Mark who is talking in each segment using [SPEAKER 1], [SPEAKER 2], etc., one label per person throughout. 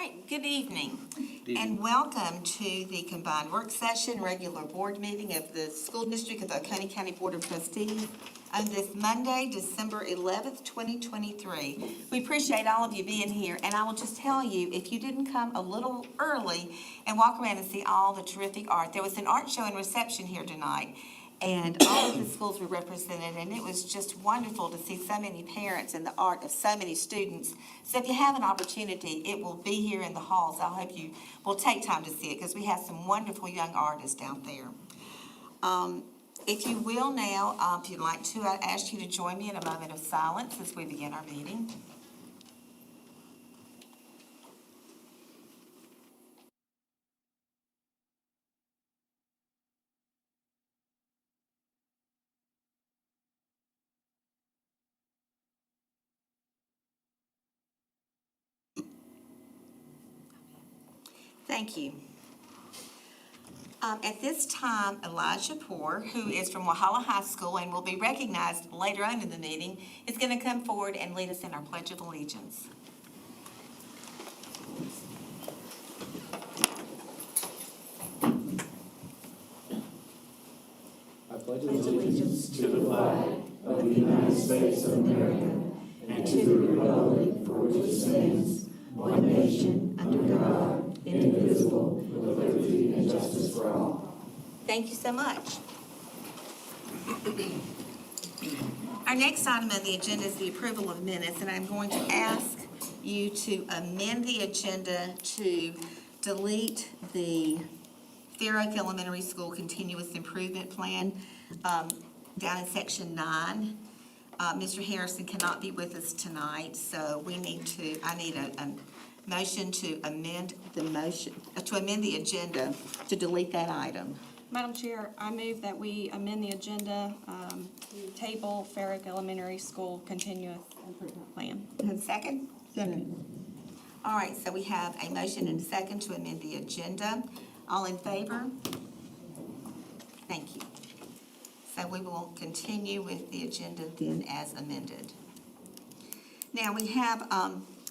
[SPEAKER 1] right, good evening, and welcome to the combined work session, regular board meeting of the School District of the Oconee County Board of Trustees on this Monday, December 11th, 2023. We appreciate all of you being here, and I will just tell you, if you didn't come a little early and walk around and see all the terrific art, there was an art show and reception here tonight, and all of the schools were represented, and it was just wonderful to see so many parents and the art of so many students. So if you have an opportunity, it will be here in the halls. I hope you will take time to see it, because we have some wonderful young artists out there. If you will now, if you'd like to, I'd ask you to join me in a moment of silence as we begin our meeting. Thank you. At this time, Elijah Poor, who is from Walhalla High School and will be recognized later on in the meeting, is going to come forward and lead us in our Pledge of Allegiance.
[SPEAKER 2] I pledge allegiance to the flag of the United States of America and to the republic for which it stands, one nation, under God, indivisible, with liberty and justice for all.
[SPEAKER 1] Thank you so much. Our next item on the agenda is the approval of minutes, and I'm going to ask you to amend the agenda to delete the Fair Oak Elementary School Continuous Improvement Plan down in section 9. Mr. Harrison cannot be with us tonight, so I need a motion to amend the agenda to delete that item.
[SPEAKER 3] Madam Chair, I move that we amend the agenda to table Fair Oak Elementary School Continuous Improvement Plan.
[SPEAKER 1] And second? Second. All right, so we have a motion and a second to amend the agenda. All in favor? Thank you. So we will continue with the agenda then as amended. Now we have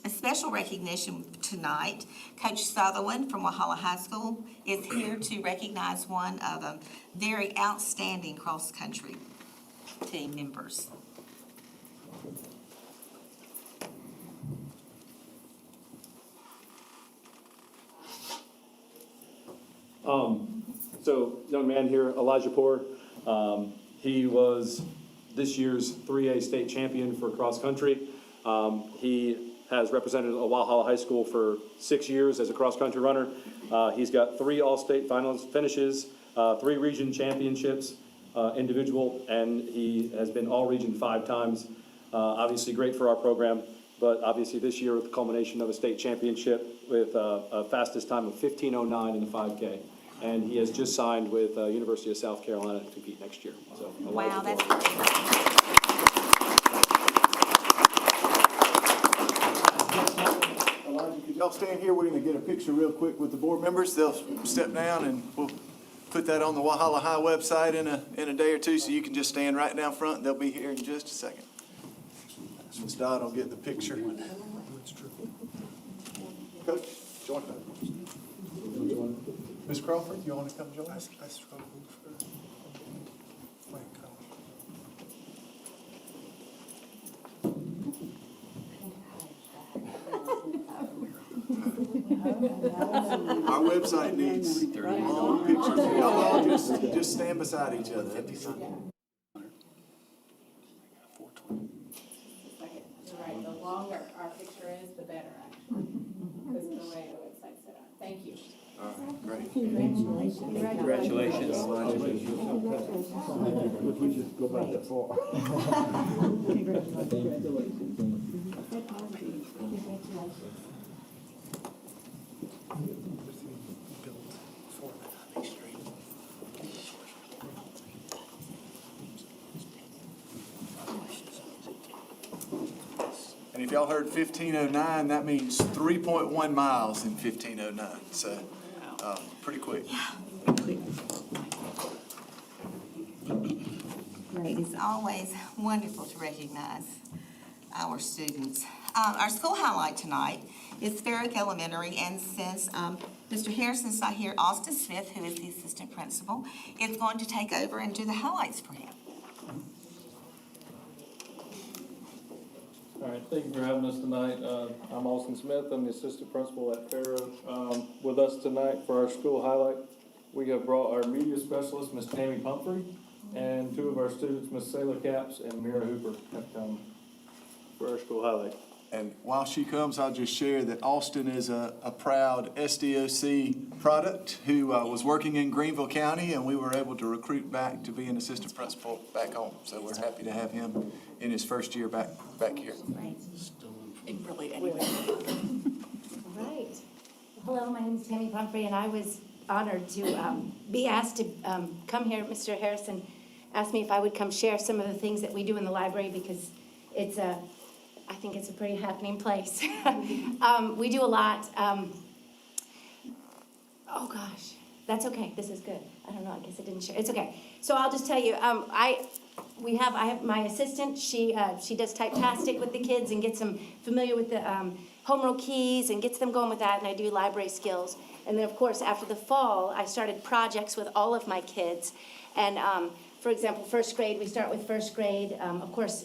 [SPEAKER 1] a special recognition tonight. Coach Sutherland from Walhalla High School is here to recognize one of the very outstanding cross-country team members.
[SPEAKER 4] So, young man here, Elijah Poor, he was this year's 3A state champion for cross country. He has represented Walhalla High School for 6 years as a cross country runner. He's got 3 all-state finals finishes, 3 region championships, individual, and he has been all region 5 times. Obviously great for our program, but obviously this year with the culmination of a state championship with a fastest time of 15:09 in the 5K. And he has just signed with University of South Carolina to compete next year. So,
[SPEAKER 1] Wow, that's
[SPEAKER 5] Elijah, could y'all stand here? We're going to get a picture real quick with the board members. They'll step down and we'll put that on the Walhalla High website in a day or two, so you can just stand right down front. They'll be here in just a second. Ms. Dodd will get the picture. Coach, join us. Ms. Crawford, you want to come join us? Our website needs long pictures. Y'all all just stand beside each other.
[SPEAKER 6] Right, the longer our picture is, the better, actually, because of the way the website's set up. Thank you.
[SPEAKER 5] All right, great.
[SPEAKER 2] Congratulations.
[SPEAKER 7] If we just go back that far.
[SPEAKER 5] And if y'all heard 15:09, that means 3.1 miles in 15:09. So, pretty quick.
[SPEAKER 1] great. It's always wonderful to recognize our students. Our school highlight tonight is Farrick Elementary, and since Mr. Harrison's not here, Austin Smith, who is the assistant principal, is going to take over and do the highlights for him.
[SPEAKER 8] All right, thank you for having us tonight. I'm Austin Smith, I'm the assistant principal at Farrow. With us tonight for our school highlight, we have brought our media specialist, Miss Tammy Pumphrey, and two of our students, Miss Sailor Caps and Mira Hooper, have come for our school highlight.
[SPEAKER 5] And while she comes, I'll just share that Austin is a proud SDOC product who was working in Greenville County, and we were able to recruit back to be an assistant principal back home. So we're happy to have him in his first year back here.
[SPEAKER 2] Right.
[SPEAKER 1] Really, anyway.
[SPEAKER 2] Right. Hello, my name is Tammy Pumphrey, and I was honored to be asked to come here. Mr. Harrison asked me if I would come share some of the things that we do in the library, because it's I think it's a pretty happening place. We do a lot. Oh gosh, that's okay. This is good. I don't know. I guess I didn't share. It's okay. So I'll just tell you. I have my assistant. She does typecastic with the kids and gets them familiar with the home row keys and gets them going with that. And I do library skills. And then of course after the fall, I started projects with all of my kids. And for example, first grade, we start with first grade. Of course,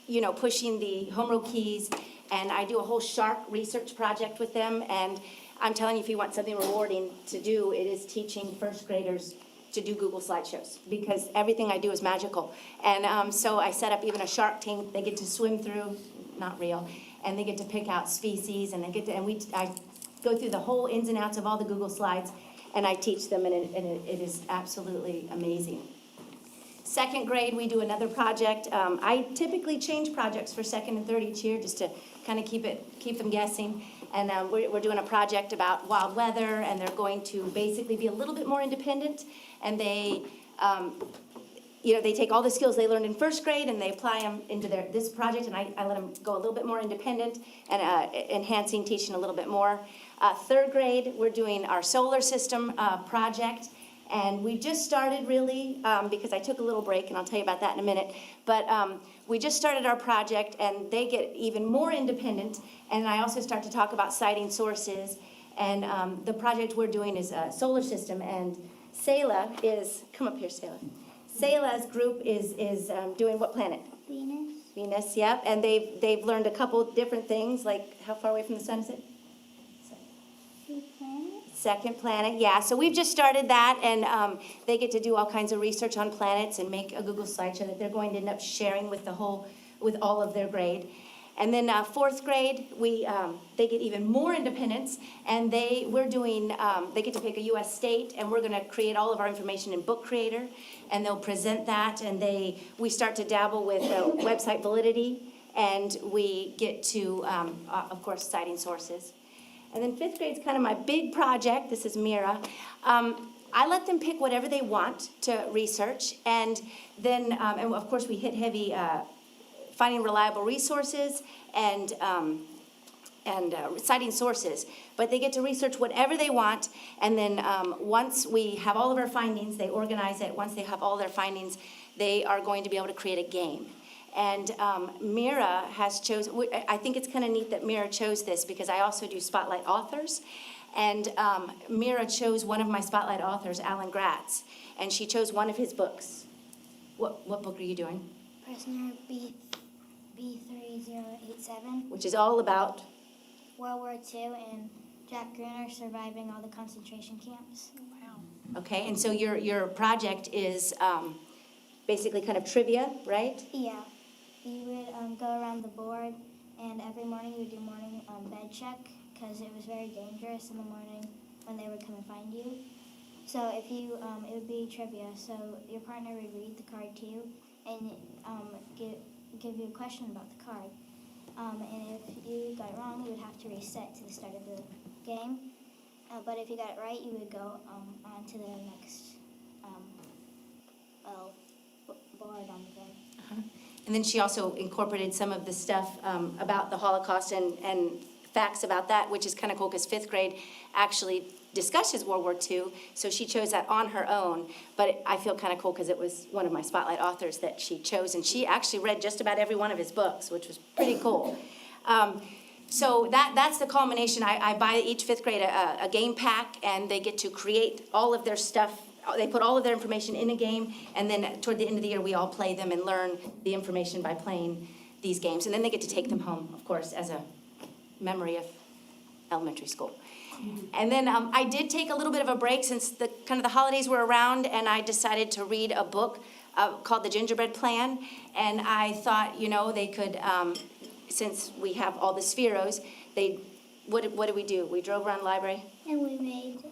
[SPEAKER 2] you know, pushing the home row keys, and I do a whole shark research project with them. And I'm telling you, if you want something rewarding to do, it is teaching first graders to do Google slideshows, because everything I do is magical. And so I set up even a shark tank they get to swim through, not real, and they get to pick out species, and I go through the whole ins and outs of all the Google slides, and I teach them, and it is absolutely amazing. Second grade, we do another project. I typically change projects for second and third each year, just to kind of keep them guessing. And we're doing a project about wild weather, and they're going to basically be a little bit more independent. And they, they take all the skills they learned in first grade and they apply them into this project. And I let them go a little bit more independent and enhancing teaching a little bit more. Third grade, we're doing our solar system project. And we just started really, because I took a little break, and I'll tell you about that in a minute. But we just started our project, and they get even more independent. And I also start to talk about citing sources. And the project we're doing is a solar system. And Selah is, come up here, Selah. Selah's group is doing what planet?
[SPEAKER 9] Venus.
[SPEAKER 2] Venus, yep. And they've learned a couple different things, like how far away from the sun is it? Second planet, yeah. So we've just started that, and they get to do all kinds of research on planets and make a Google slideshow that they're going to end up sharing with all of their grade. And then fourth grade, they get even more independence, and they get to pick a U.S. state, and we're going to create all of our information in Book Creator, and they'll present that, and we start to dabble with website validity, and we get to, of course, citing sources. And then fifth grade is kind of my big project. This is Mira. I let them pick whatever they want to research. And then, and of course, we hit heavy finding reliable resources and citing sources. But they get to research whatever they want. And then once we have all of our findings, they organize it. Once they have all their findings, they are going to be able to create a game. And Mira has chosen, I think it's kind of neat that Mira chose this, because I also do Spotlight Authors. And Mira chose one of my Spotlight Authors, Alan Gratz, and she chose one of his books. What book are you doing?
[SPEAKER 9] Prisoner B3087.
[SPEAKER 2] Which is all about?
[SPEAKER 9] World War II and Jack Gruner surviving all the concentration camps.
[SPEAKER 2] Wow. Okay, and so your project is basically kind of trivia, right?
[SPEAKER 9] Yeah. We would go around the board, and every morning we would do morning bed check, because it was very dangerous in the morning when they would come and find you. So if you, it would be trivia. So your partner would read the card to you and give you a question about the card. And if you got it wrong, you would have to reset to the start of the game. But if you got it right, you would go on to the next board on the game.
[SPEAKER 2] Uh-huh. And then she also incorporated some of the stuff about the Holocaust and facts about that, which is kind of cool, because fifth grade actually
[SPEAKER 10] discusses World War II, so she chose that on her own. But I feel kind of cool because it was one of my spotlight authors that she chose, and she actually read just about every one of his books, which was pretty cool. So that's the culmination. I buy each fifth grade a game pack, and they get to create all of their stuff. They put all of their information in a game, and then toward the end of the year, we all play them and learn the information by playing these games. And then they get to take them home, of course, as a memory of elementary school. And then I did take a little bit of a break since the holidays were around, and I decided to read a book called The Gingerbread Plan. And I thought, they could, since we have all the Spheros, what did we do? We drove around the library.
[SPEAKER 9] And we made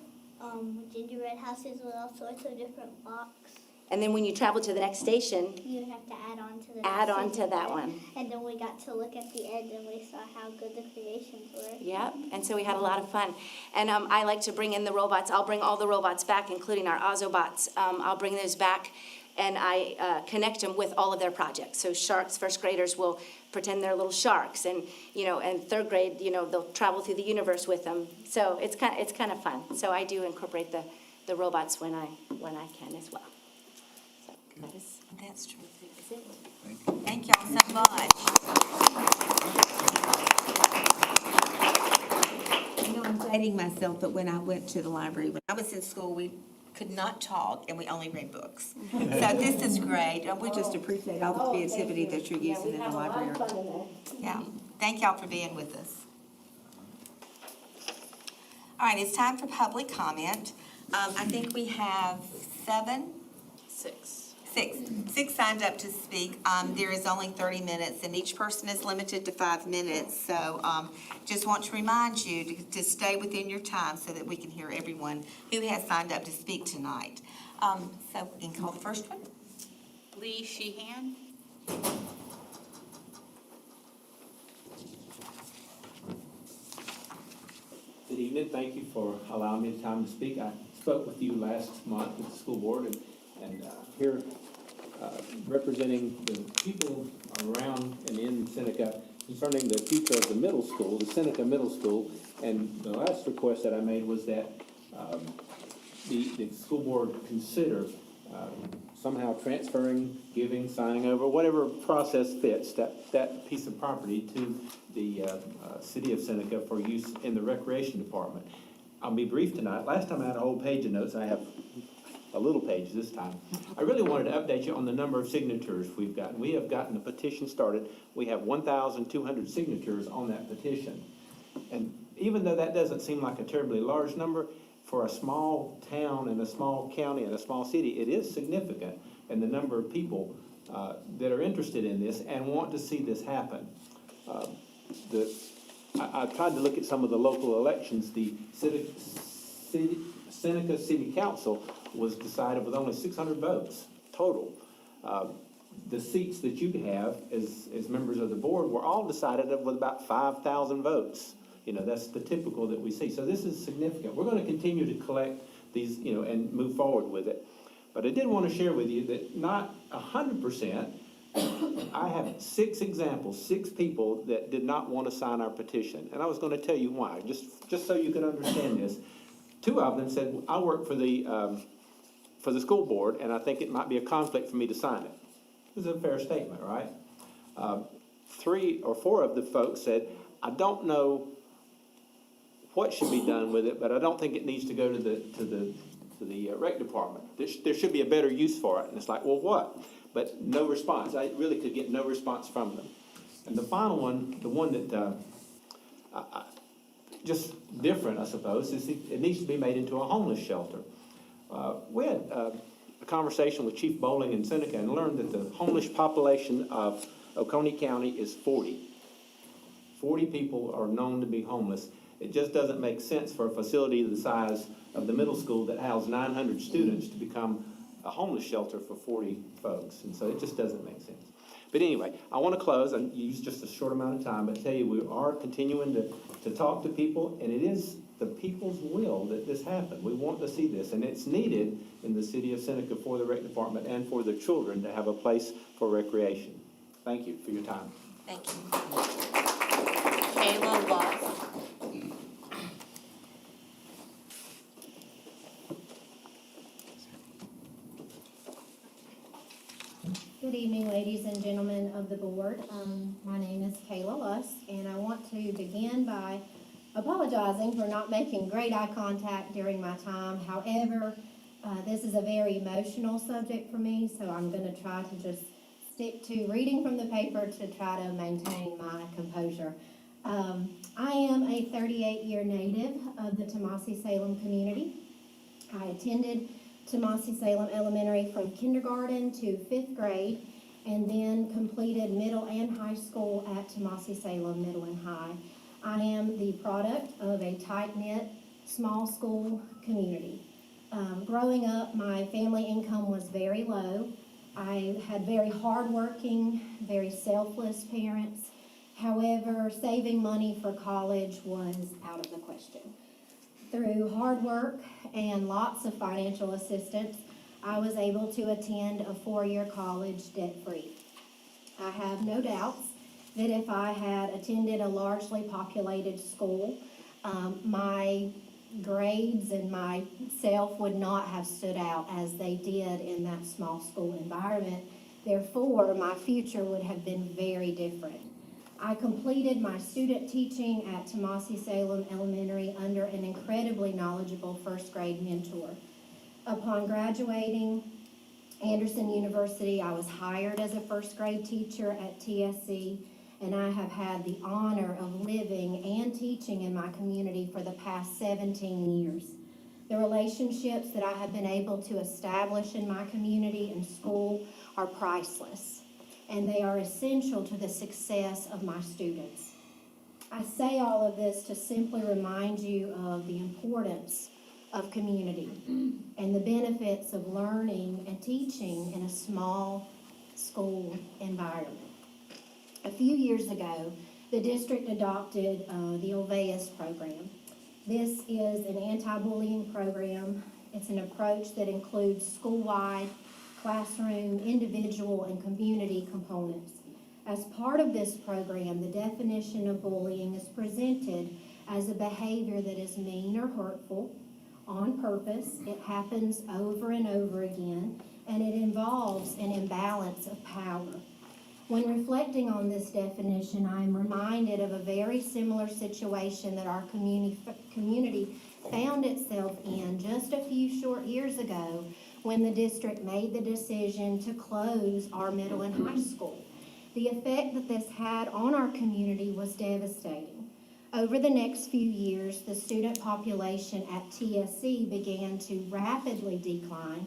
[SPEAKER 9] gingerbread houses with all sorts of different blocks.
[SPEAKER 10] And then when you travel to the next station,
[SPEAKER 9] You have to add on to the
[SPEAKER 10] add
[SPEAKER 9] next
[SPEAKER 10] on to that
[SPEAKER 9] gingerbread.
[SPEAKER 10] one.
[SPEAKER 9] And then we got to look at the end and we saw how good the creations were.
[SPEAKER 10] Yep, and so we had a lot of fun. And I like to bring in the robots. I'll bring all the robots back, including our Ozobots. I'll bring those back, and I connect them with all of their projects. So sharks, first graders will pretend they're little sharks, and and third grade, they'll travel through the universe with them. So it's kind of fun. So I do incorporate the robots when I can as well. So
[SPEAKER 1] That's true.
[SPEAKER 10] that's it.
[SPEAKER 1] Thank y'all so much. I'm dating myself, but when I went to the library, when I was in school, we could not talk, and we only read books. So this is great, and we just appreciate all the creativity that you're using in the library. Yeah, thank y'all for being with us. All right, it's time for public comment. I think we have six signed up to speak. There is only 30 minutes, and each person is limited to 5 minutes. So just want to remind you to stay within your time so that we can hear everyone who has signed up to speak tonight. So we can call the first one.
[SPEAKER 6] Lee Sheehan.
[SPEAKER 11] Good evening. Thank you for allowing me the time to speak. I spoke with you last month at the school board, and here representing the people around and in Seneca concerning the future of the middle school, the Seneca Middle School. And the last request that I made was that the school board consider somehow transferring, giving, signing over, whatever process fits, that piece of property to the city of Seneca for use in the recreation department. I'll be brief tonight. Last time I had a whole page of notes. I have a little page this time. I really wanted to update you on the number of signatures we've gotten. We have gotten the petition started. We have 1,200 signatures on that petition. And even though that doesn't seem like a terribly large number, for a small town and a small county and a small city, it is significant. And the number of people that are interested in this and want to see this happen. I tried to look at some of the local elections. The Seneca City Council was decided with only 600 votes total. The seats that you have as members of the board were all decided with about 5,000 votes. That's the typical that we see. So this is significant. We're going to continue to collect these, and move forward with it. But I did want to share with you that not 100%. I have 6 examples, 6 people that did not want to sign our petition. And I was going to tell you why, just so you could understand this. 2 of them said, I work for the school board, and I think it might be a conflict for me to sign it. This is a fair statement, right? 3 or 4 of the folks said, I don't know what should be done with it, but I don't think it needs to go to the rec department. There should be a better use for it. And it's like, well, what? But no response. I really could get no response from them. And the final one, the one that just different, I suppose, is it needs to be made into a homeless shelter. We had a conversation with Chief Bowling in Seneca and learned that the homeless population of Oconee County is 40. 40 people are known to be homeless. It just doesn't make sense for a facility the size of the middle school that housed 900 students to become a homeless shelter for 40 folks. And so it just doesn't make sense. But anyway, I want to close and use just a short amount of time, but tell you we are continuing to talk to people, and it is the people's will that this happen. We want to see this, and it's needed in the city of Seneca for the rec department and for the children to have a place for recreation. Thank you for your time.
[SPEAKER 1] Thank you.
[SPEAKER 6] Kayla Love.
[SPEAKER 12] Good evening, ladies and gentlemen of the board. My name is Kayla Lusk, and I want to begin by apologizing for not making great eye contact during my time. However, this is a very emotional subject for me, so I'm going to try to just stick to reading from the paper to try to maintain my composure. I am a 38-year native of the Tomasi-Salem community. I attended Tomasi-Salem Elementary from kindergarten to 5th grade, and then completed middle and high school at Tomasi-Salem Middle and High. I am the product of a tight-knit, small school community. Growing up, my family income was very low. I had very hardworking, very selfless parents. However, saving money for college was out of the question. Through hard work and lots of financial assistance, I was able to attend a 4-year college debt-free. I have no doubts that if I had attended a largely populated school, my grades and myself would not have stood out as they did in that small school environment. Therefore, my future would have been very different. I completed my student teaching at Tomasi-Salem Elementary under an incredibly knowledgeable first grade mentor. Upon graduating Anderson University, I was hired as a first grade teacher at TSC, and I have had the honor of living and teaching in my community for the past 17 years. The relationships that I have been able to establish in my community and school are priceless, and they are essential to the success of my students. I say all of this to simply remind you of the importance of community and the benefits of learning and teaching in a small school environment. A few years ago, the district adopted the Ulvaeus program. This is an anti-bullying program. It's an approach that includes school-wide, classroom, individual, and community components. As part of this program, the definition of bullying is presented as a behavior that is mean or hurtful, on purpose, it happens over and over again, and it involves an imbalance of power. When reflecting on this definition, I am reminded of a very similar situation that our community found itself in just a few short years ago when the district made the decision to close our middle and high school. The effect that this had on our community was devastating. Over the next few years, the student population at TSC began to rapidly decline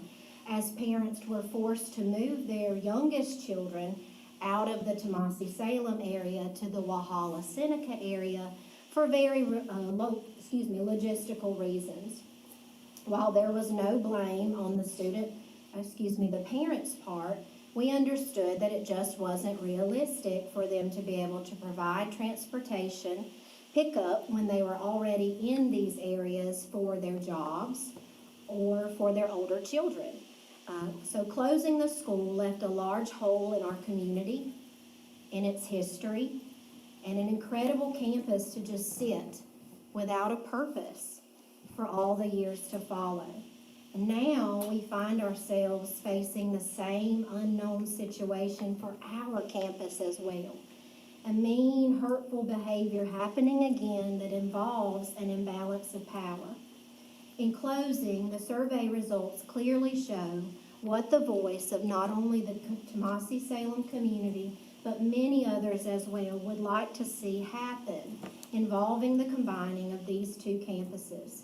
[SPEAKER 12] as parents were forced to move their youngest children out of the Tomasi-Salem area to the Walhalla-Seneca area for very logistical reasons. While there was no blame on the parents' part, we understood that it just wasn't realistic for them to be able to provide transportation pickup when they were already in these areas for their jobs or for their older children. So closing the school left a large hole in our community, in its history, and an incredible campus to just sit without a purpose for all the years to follow. And now we find ourselves facing the same unknown situation for our campus as well. A mean, hurtful behavior happening again that involves an imbalance of power. In closing, the survey results clearly show what the voice of not only the Tomasi-Salem community, but many others as well would like to see happen involving the combining of these two campuses.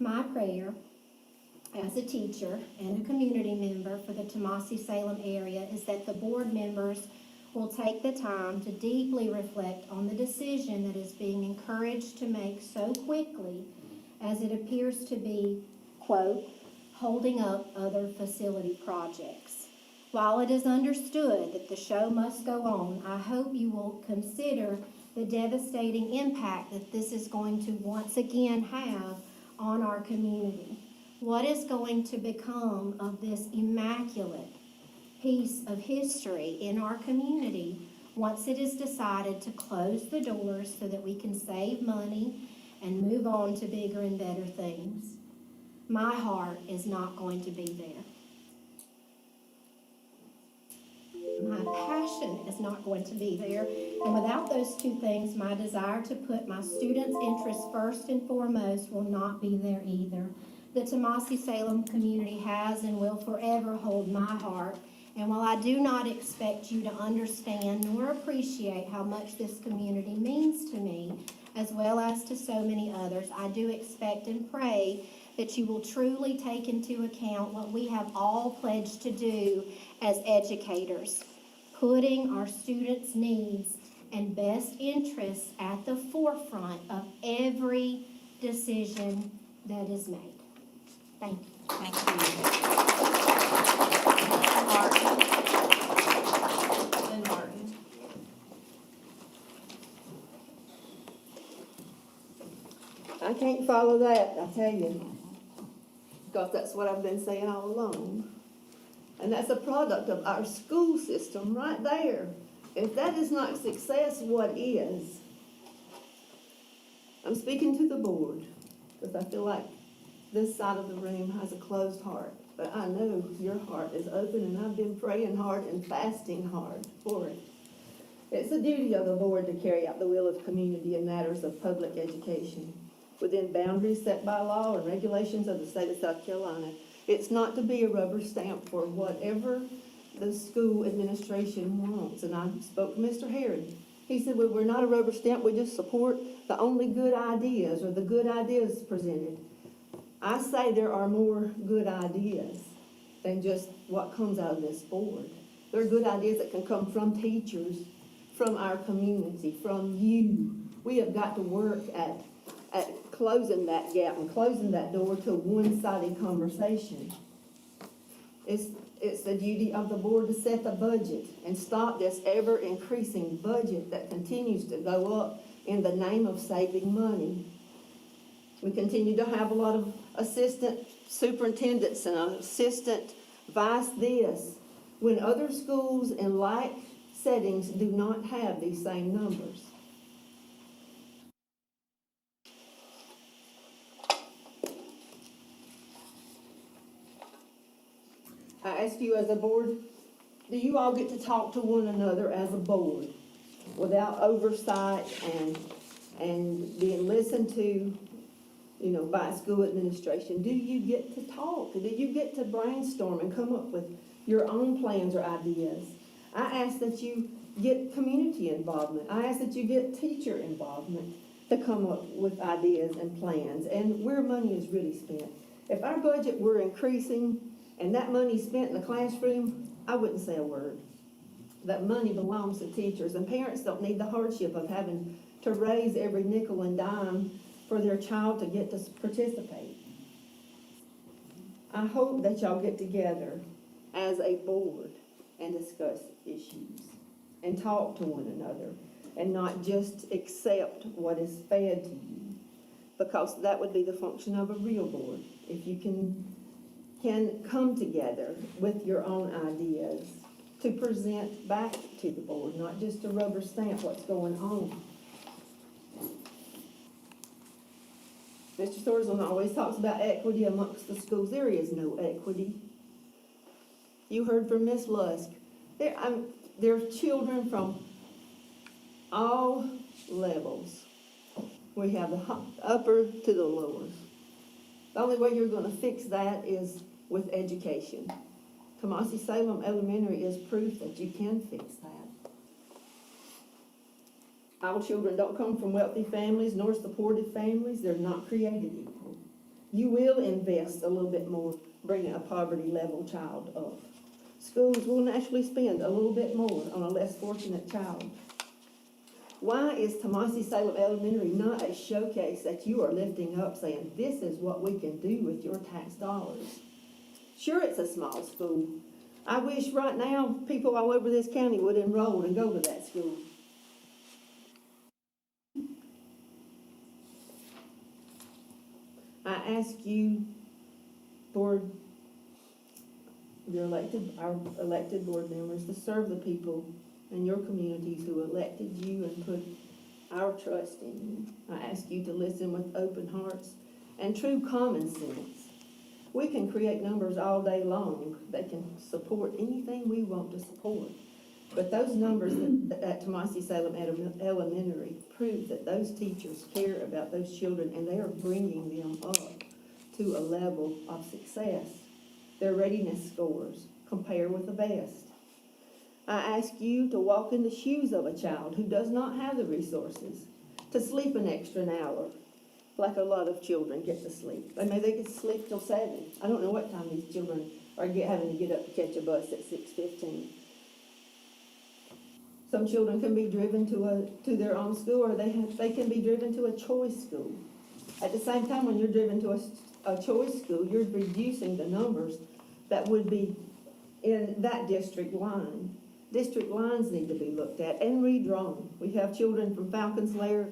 [SPEAKER 12] My prayer as a teacher and a community member for the Tomasi-Salem area is that the board members will take the time to deeply reflect on the decision that is being encouraged to make so quickly as it appears to be, quote, holding up other facility projects. While it is understood that the show must go on, I hope you will consider the devastating impact that this is going to once again have on our community. What is going to become of this immaculate piece of history in our community once it is decided to close the doors so that we can save money and move on to bigger and better things? My heart is not going to be there. My passion is not going to be there. And without those two things, my desire to put my students' interests first and foremost will not be there either. The Tomasi-Salem community has and will forever hold my heart. And while I do not expect you to understand nor appreciate how much this community means to me, as well as to so many others, I do expect and pray that you will truly take into account what we have all pledged to do as educators, putting our students' needs and best interests at the forefront of every decision that is made. Thank you.
[SPEAKER 1] Thank you.
[SPEAKER 2] Lynn Martin. I can't follow that, I tell you, because that's what I've been saying all along. And that's a product of our school system right there. If that is not success, what is? I'm speaking to the board, because I feel like this side of the room has a closed heart. But I know your heart is open, and I've been praying hard and fasting hard for it. It's the duty of the board to carry out the will of the community in matters of public education, within boundaries set by law and regulations of the state of South Carolina. It's not to be a rubber stamp for whatever the school administration wants. And I spoke to Mr. Herod. He said, well, we're not a rubber stamp, we just support the only good ideas or the good ideas presented. I say there are more good ideas than just what comes out of this board. There are good ideas that can come from teachers, from our community, from you. We have got to work at closing that gap and closing that door to a one-sided conversation. It's the duty of the board to set the budget and stop this ever-increasing budget that continues to go up in the name of saving money. We continue to have a lot of assistant superintendents and assistant vice this, when other schools in like settings do not have these same numbers. I ask you as a board, do you all get to talk to one another as a board without oversight and being listened to, by school administration? Do you get to talk? Do you get to brainstorm and come up with your own plans or ideas? I ask that you get community involvement. I ask that you get teacher involvement to come up with ideas and plans and where money is really spent. If our budget were increasing and that money spent in the classroom, I wouldn't say a word. That money belongs to teachers, and parents don't need the hardship of having to raise every nickel and dime for their child to get to participate. I hope that y'all get together as a board and discuss issues and talk to one another and not just accept what is fed to you, because that would be the function of a real board. If you can come together with your own ideas to present back to the board, not just to rubber stamp what's going on. Mr. Thorsland always talks about equity amongst the schools. There is no equity. You heard from Miss Lusk. There are children from all levels. We have the upper to the lower. The only way you're going to fix that is with education. Tomasi-Salem Elementary is proof that you can fix that. All children don't come from wealthy families nor supportive families. They're not created equal. You will invest a little bit more bringing a poverty level child up. Schools will naturally spend a little bit more on a less fortunate child. Why is Tomasi-Salem Elementary not a showcase that you are lifting up, saying, this is what we can do with your tax dollars? Sure, it's a small school. I wish right now people all over this county would enroll and go to that school. I ask you, board, our elected board members, to serve the people in your communities who elected you and put our trust in you. I ask you to listen with open hearts and true common sense. We can create numbers all day long that can support anything we want to support. But those numbers at Tomasi Salem Elementary prove that those teachers care about those children and they are bringing them up to a level of success. Their readiness scores compare with the best. I ask you to walk in the shoes of a child who does not have the resources to sleep an extra hour, like a lot of children get to sleep. I mean, they get to sleep till 7. I don't know what time these children are having to get up to catch a bus at 6:15. Some children can be driven to their own school, or they can be driven to a choice school. At the same time, when you're driven to a choice school, you're reducing the numbers that would be in that district line. District lines need to be looked at and redrawn. We have children from Falcons Lair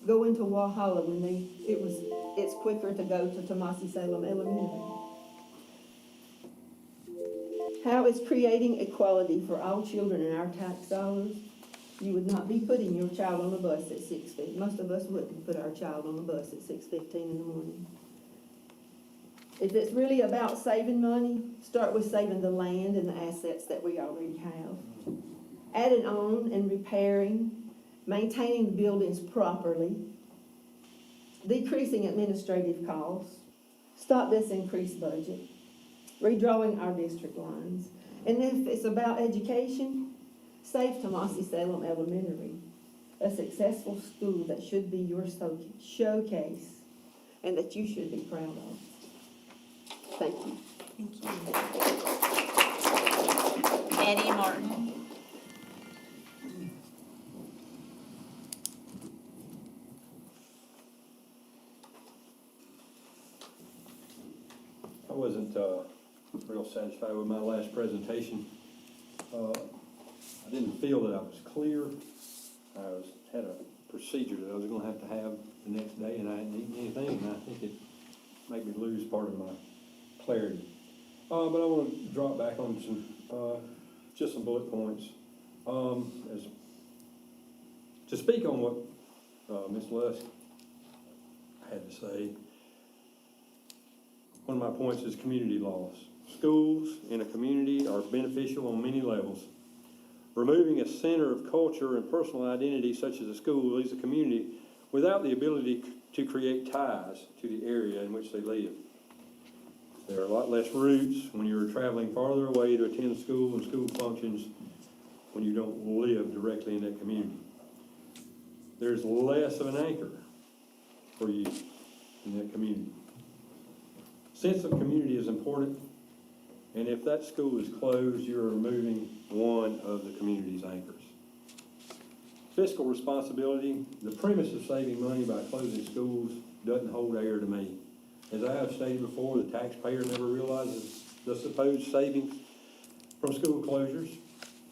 [SPEAKER 2] go into Walhalla when it's quicker to go to Tomasi Salem Elementary. How is creating equality for all children in our tax dollars? You would not be putting your child on the bus at 6:15. Most of us wouldn't put our child on the bus at 6:15 in the morning. If it's really about saving money, start with saving the land and the assets that we already have. Adding on and repairing, maintaining the buildings properly, decreasing administrative costs, stop this increased budget, redrawing our district lines. And if it's about education, save Tomasi Salem Elementary, a successful school that should be your showcase and that you should be proud of. Thank you.
[SPEAKER 1] Thank you. Eddie Martin.
[SPEAKER 7] I wasn't real satisfied with my last presentation. I didn't feel that I was clear. Had a procedure that I was gonna have the next day, and I didn't eat anything, and I think it made me lose part of my clarity. But I want to drop back on just some bullet points. To speak on what Ms. Lusk had to say, one of my points is community loss. Schools in a community are beneficial on many levels. Removing a center of culture and personal identity such as a school leaves a community without the ability to create ties to the area in which they live. There are a lot less roots when you're traveling farther away to attend school and school functions when you don't live directly in that community. There's less of an anchor for you in that community. Sense of community is important, and if that school is closed, you're removing one of the community's anchors. Fiscal responsibility, the premise of saving money by closing schools doesn't hold air to me. As I have stated before, the taxpayer never realizes the supposed savings from school closures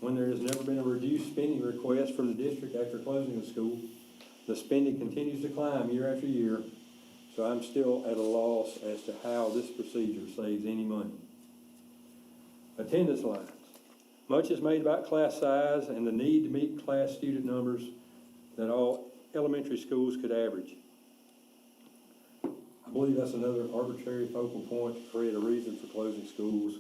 [SPEAKER 7] when there has never been a reduced spending request from the district after closing a school. The spending continues to climb year after year, so I'm still at a loss as to how this procedure saves any money. Attendance lines. Much is made about class size and the need to meet class student numbers that all elementary schools could average. I believe that's another arbitrary focal point to create a reason for closing schools.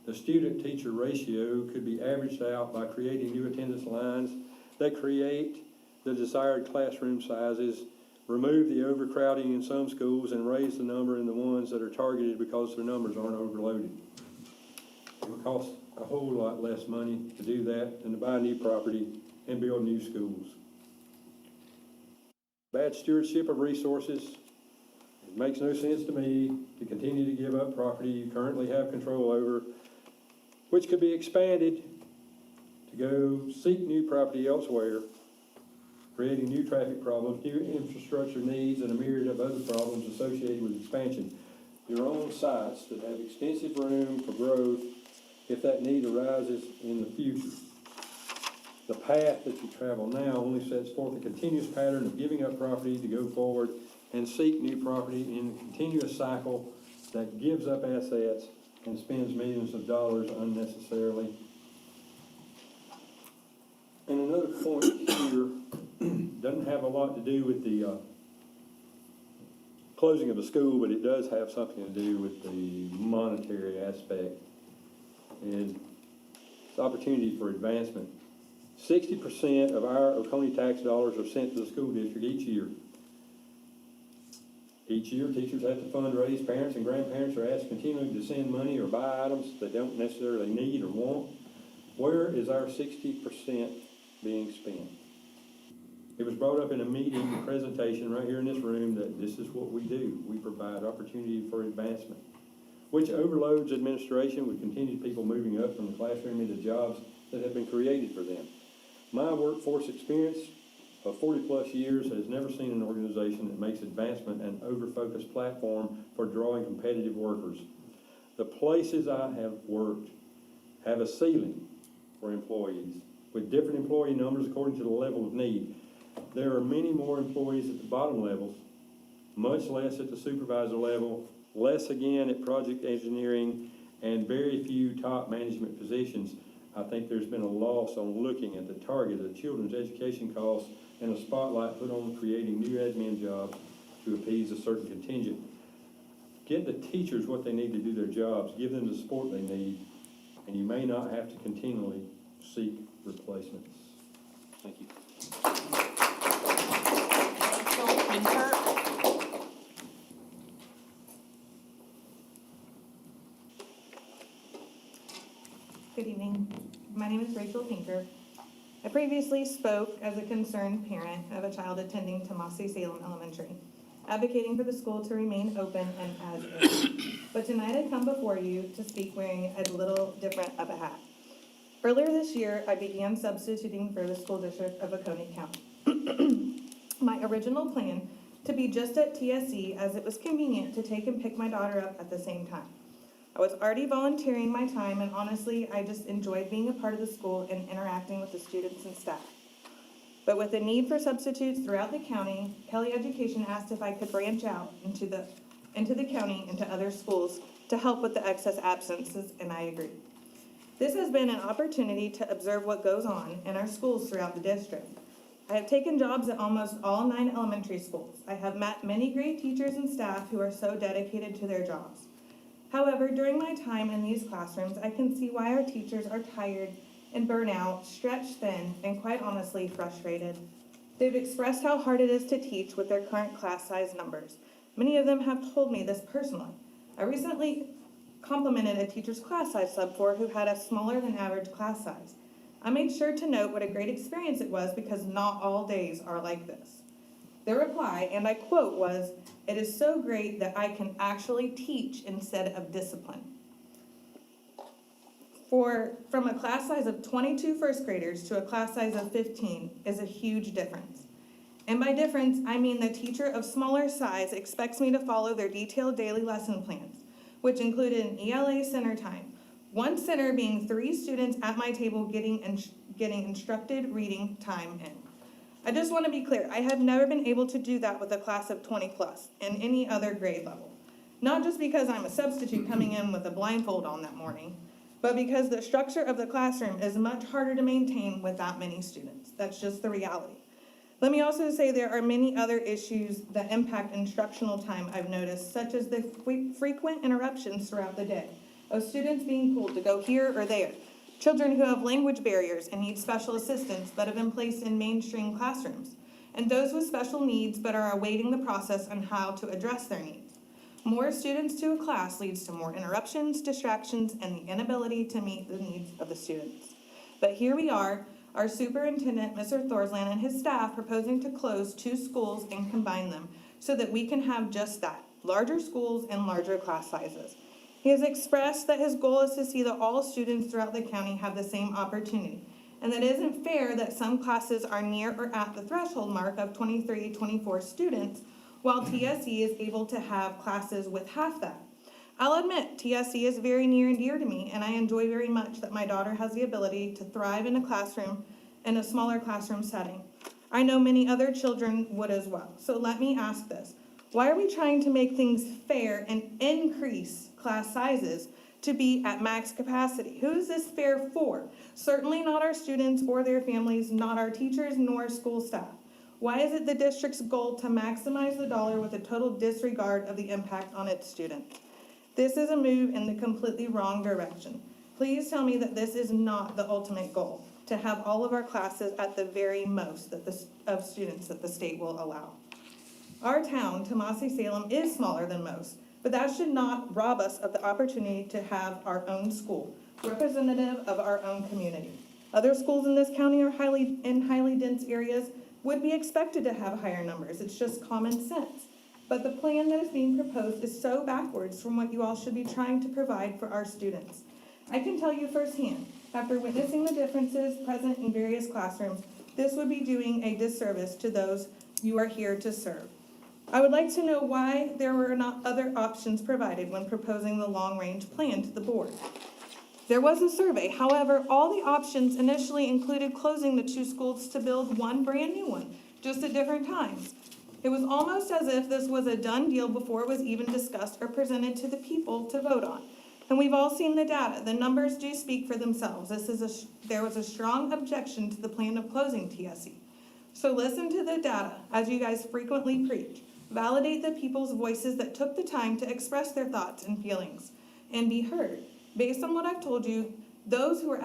[SPEAKER 7] The student-teacher ratio could be averaged out by creating new attendance lines that create the desired classroom sizes, remove the overcrowding in some schools, and raise the number in the ones that are targeted because their numbers aren't overloaded. It would cost a whole lot less money to do that than to buy new property and build new schools. Bad stewardship of resources. It makes no sense to me to continue to give up property you currently have control over, which could be expanded to go seek new property elsewhere, creating new traffic problems, new infrastructure needs, and a myriad of other problems associated with expansion. Your own sites that have extensive room for growth if that need arises in the future. The path that you travel now only sets forth a continuous pattern of giving up property to go forward and seek new property in a continuous cycle that gives up assets and spends millions of dollars unnecessarily. And another point here doesn't have a lot to do with the closing of a school, but it does have something to do with the monetary aspect. And opportunity for advancement. 60% of our Oconee tax dollars are sent to the school district each year. Each year, teachers have to fundraise, parents and grandparents are asked continually to send money or buy items they don't necessarily need or want. Where is our 60% being spent? It was brought up in a meeting, a presentation right here in this room, that this is what we do. We provide opportunity for advancement, which overloads administration with continued people moving up from the classroom into jobs that have been created for them. My workforce experience of 40-plus years has never seen an organization that makes advancement an over-focused platform for drawing competitive workers. The places I have worked have a ceiling for employees, with different employee numbers according to the level of need. There are many more employees at the bottom levels, much less at the supervisor level, less again at project engineering, and very few top management positions. I think there's been a loss on looking at the target of children's education costs and a spotlight put on creating new admin jobs to appease a certain contingent. Give the teachers what they need to do their jobs, give them the support they need, and you may not have to continually seek replacements. Thank you.
[SPEAKER 13] Good evening. My name is Rachel Pinker. I previously spoke as a concerned parent of a child attending Tomasi-Salem Elementary, advocating for the school to remain open and as is. But tonight I come before you to speak wearing a little different of a hat. Earlier this year, I began substituting for the school district of Oconee County. My original plan to be just at TSC, as it was convenient to take and pick my daughter up at the same time. I was already volunteering my time, and honestly, I just enjoyed being a part of the school and interacting with the students and staff. But with the need for substitutes throughout the county, Kelly Education asked if I could branch out into the county, into other schools, to help with the excess absences, and I agreed. This has been an opportunity to observe what goes on in our schools throughout the district. I have taken jobs at almost all 9 elementary schools. I have met many great teachers and staff who are so dedicated to their jobs. However, during my time in these classrooms, I can see why our teachers are tired and burnt out, stretched thin, and quite honestly frustrated. They've expressed how hard it is to teach with their current class size numbers. Many of them have told me this personally. I recently complimented a teacher's class size sub-4 who had a smaller than average class size. I made sure to note what a great experience it was because not all days are like this. Their reply, and I quote, was, "It is so great that I can actually teach instead of discipline." From a class size of 22 first graders to a class size of 15 is a huge difference. And by difference, I mean the teacher of smaller size expects me to follow their detailed daily lesson plans, which included an ELA center time, one center being 3 students at my table getting instructed reading time in. I just want to be clear, I have never been able to do that with a class of 20 plus in any other grade level. Not just because I'm a substitute coming in with a blindfold on that morning, but because the structure of the classroom is much harder to maintain with that many students. That's just the reality. Let me also say there are many other issues that impact instructional time I've noticed, such as the frequent interruptions throughout the day of students being pulled to go here or there, children who have language barriers and need special assistance but have been placed in mainstream classrooms, and those with special needs but are awaiting the process on how to address their needs. More students to a class leads to more interruptions, distractions, and the inability to meet the needs of the students. But here we are, our superintendent, Mr. Thorsland, and his staff proposing to close 2 schools and combine them so that we can have just that, larger schools and larger class sizes. He has expressed that his goal is to see that all students throughout the county have the same opportunity, and that it isn't fair that some classes are near or at the threshold mark of 23, 24 students, while TSC is able to have classes with half that. I'll admit, TSC is very near and dear to me, and I enjoy very much that my daughter has the ability to thrive in a classroom, in a smaller classroom setting. I know many other children would as well. So let me ask this. Why are we trying to make things fair and increase class sizes to be at max capacity? Who is this fair for? Certainly not our students or their families, not our teachers, nor school staff. Why is it the district's goal to maximize the dollar with a total disregard of the impact on its students? This is a move in the completely wrong direction. Please tell me that this is not the ultimate goal, to have all of our classes at the very most of students that the state will allow. Our town, Tomasi-Salem, is smaller than most, but that should not rob us of the opportunity to have our own school, representative of our own community. Other schools in this county are in highly dense areas would be expected to have higher numbers. It's just common sense. But the plan that is being proposed is so backwards from what you all should be trying to provide for our students. I can tell you firsthand, after witnessing the differences present in various classrooms, this would be doing a disservice to those you are here to serve. I would like to know why there were not other options provided when proposing the long-range plan to the board. There was a survey, however, all the options initially included closing the 2 schools to build one brand new one, just at different times. It was almost as if this was a done deal before it was even discussed or presented to the people to vote on. And we've all seen the data. The numbers do speak for themselves. There was a strong objection to the plan of closing TSC. So listen to the data, as you guys frequently preach. Validate the people's voices that took the time to express their thoughts and feelings and be heard. Based on what I've told you, those who are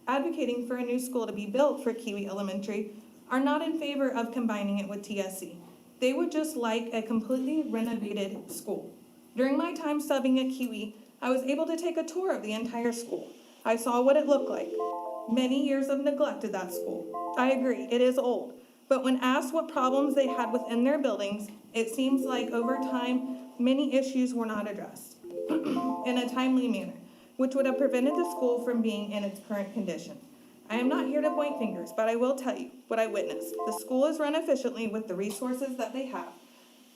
[SPEAKER 13] advocating for a new school to be built for Kiwi Elementary are not in favor of combining it with TSC. They would just like a completely renovated school. During my time subbing at Kiwi, I was able to take a tour of the entire school. I saw what it looked like. Many years of neglect at that school. I agree, it is old. But when asked what problems they had within their buildings, it seems like over time, many issues were not addressed in a timely manner, which would have prevented the school from being in its current condition. I am not here to point fingers, but I will tell you what I witnessed. The school is run efficiently with the resources that they have,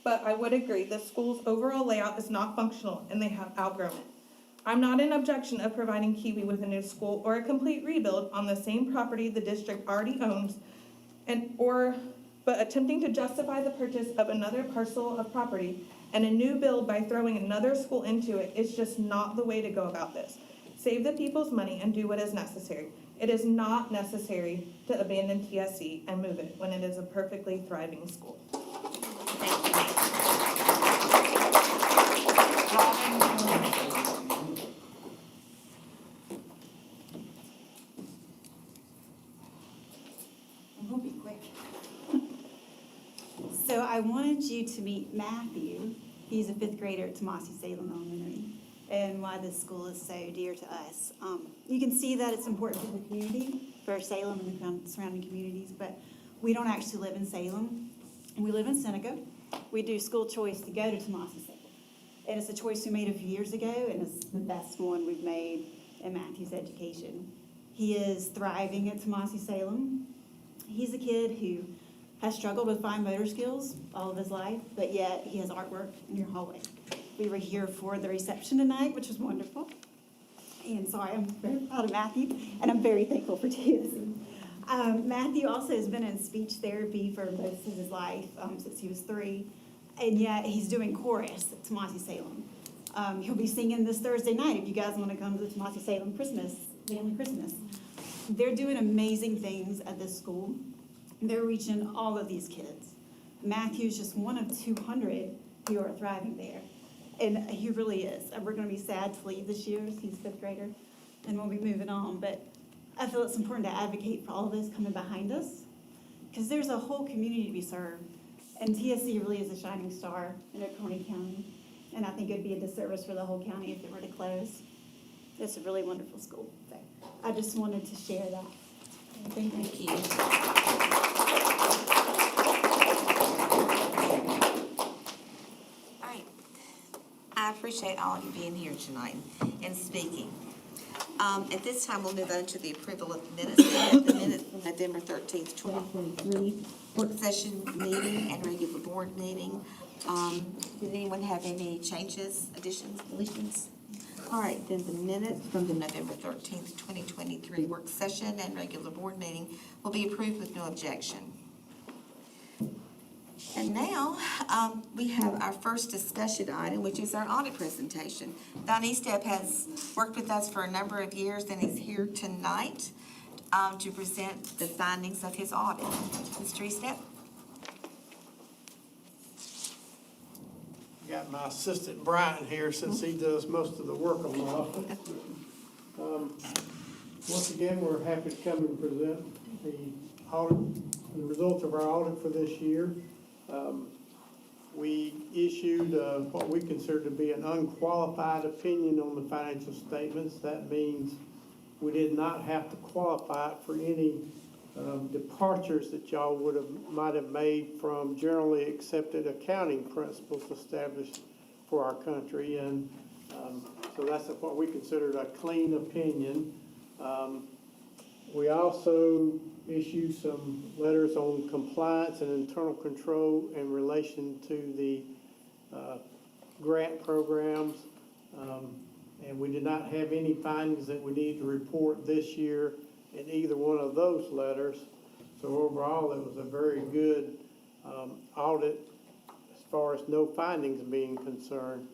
[SPEAKER 13] but I would agree the school's overall layout is not functional and they have outgrown it. I'm not in objection of providing Kiwi with a new school or a complete rebuild on the same property the district already owns, but attempting to justify the purchase of another parcel of property and a new build by throwing another school into it is just not the way to go about this. Save the people's money and do what is necessary. It is not necessary to abandon TSC and move it when it is a perfectly thriving school.
[SPEAKER 1] Thank you.
[SPEAKER 14] We'll be quick. So I wanted you to meet Matthew. He's a 5th grader at Tomasi-Salem Elementary, and why this school is so dear to us. You can see that it's important for the community, for Salem and the surrounding communities, but we don't actually live in Salem. We live in Seneca. We do school choice to go to Tomasi-Salem. And it's a choice we made a few years ago, and it's the best one we've made in Matthew's education. He is thriving at Tomasi-Salem. He's a kid who has struggled with fine motor skills all of his life, but yet he has artwork in your hallway. We were here for the reception tonight, which was wonderful. And so I am very proud of Matthew, and I'm very thankful for TSC. Matthew also has been in speech therapy for most of his life, since he was 3, and yet he's doing chorus at Tomasi-Salem. He'll be singing this Thursday night if you guys want to come to the Tomasi-Salem family Christmas. They're doing amazing things at this school. They're reaching all of these kids. Matthew's just one of 200 who are thriving there. And he really is. And we're going to be sad to leave this year. He's a 5th grader. And we'll be moving on. But I feel it's important to advocate for all of this coming behind us. Because there's a whole community to be served. And TSC really is a shining star in Oconee County. And I think it'd be a disservice for the whole county if it were to close. It's a really wonderful school. So I just wanted to share that. Thank you.
[SPEAKER 1] All right. I appreciate all of you being here tonight and speaking. At this time, we'll move on to the approval of the minutes. We have the minutes from November 13th, 2023, work session meeting and regular board meeting. Did anyone have any changes, additions, deletions? All right, then the minutes from the November 13th, 2023 work session and regular board meeting will be approved with no objection. And now, we have our first discussion item, which is our audit presentation. Don Estep has worked with us for a number of years and is here tonight to present the findings of his audit. Mr. Estep?
[SPEAKER 15] Got my assistant Brian here since he does most of the work on the audit.
[SPEAKER 2] Once again, we're happy to come and present the audit, the results of our audit for this year. We issued what we consider to be an unqualified opinion on the financial statements. That means we did not have to qualify it for any departures that y'all might have made from generally accepted accounting principles established for our country. And so that's what we considered a clean opinion. We also issued some letters on compliance and internal control in relation to the grant programs. And we did not have any findings that we need to report this year in either one of those letters. So overall, it was a very good audit as far as no findings being concerned.